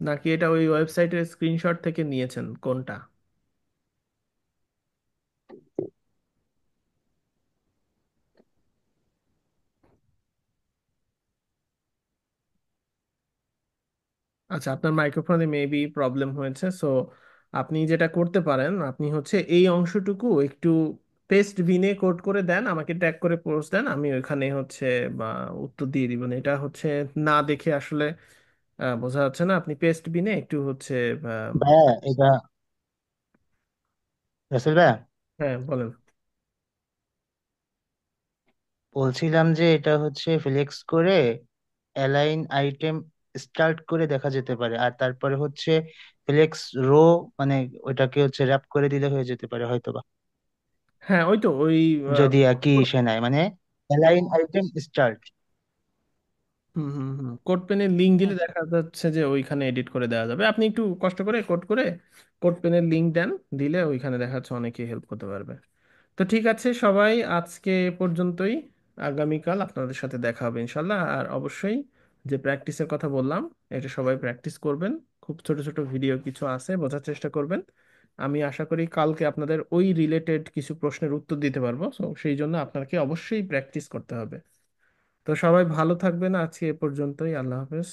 নাকি এটা ওই ওয়েবসাইটের স্ক্রিনশট থেকে নিয়েছেন কোনটা? আচ্ছা, আপনার মাইক্রোফোনে মেবি প্রবলেম হয়েছে। সো আপনি যেটা করতে পারেন, আপনি হচ্ছে এই অংশটুকু একটু পেস্ট বিনে কোড করে দেন, আমাকে ট্যাগ করে পোস্ট দেন, আমি ওইখানে হচ্ছে বা উত্তর দিয়ে দিব। না, এটা হচ্ছে না দেখে আসলে বোঝা যাচ্ছে না। আপনি পেস্ট বিনে একটু হচ্ছে আহ, ভাইয়া এটা রাসেল ভাইয়া হ্যাঁ বলেন। বলছিলাম যে এটা হচ্ছে ফ্লেক্স করে অ্যালাইন আইটেম স্টার্ট করে দেখা যেতে পারে, আর তারপরে হচ্ছে ফ্লেক্স রো, মানে ওটাকে হচ্ছে র্যাপ করে দিলে হয়ে যেতে পারে হয়তোবা, হ্যাঁ ওই তো ওই যদি একই ইসে নেয়, মানে অ্যালাইন আইটেম স্টার্ট। হুম হুম হুম, কোড পেনের লিঙ্ক ঠিক দিলে আছে। দেখা যাচ্ছে যে ওইখানে এডিট করে দেওয়া যাবে। আপনি একটু কষ্ট করে কোড করে কোড পেনের লিঙ্ক দেন, দিলে ওইখানে দেখা যাচ্ছে অনেকেই হেল্প করতে পারবে। তো ঠিক আছে সবাই, আজকে এ পর্যন্তই। আগামীকাল আপনাদের সাথে দেখা হবে ইনশাল্লাহ। আর অবশ্যই যে প্র্যাকটিসের কথা বললাম, এটা সবাই প্র্যাকটিস করবেন। খুব ছোট ছোট ভিডিও কিছু আছে, বোঝার চেষ্টা করবেন। আমি আশা করি কালকে আপনাদের ওই রিলেটেড কিছু প্রশ্নের উত্তর দিতে পারবো। তো সেই জন্য আপনাকে অবশ্যই প্র্যাকটিস করতে হবে। তো সবাই ভালো থাকবেন, আজকে এ পর্যন্তই। আল্লাহ হাফেজ।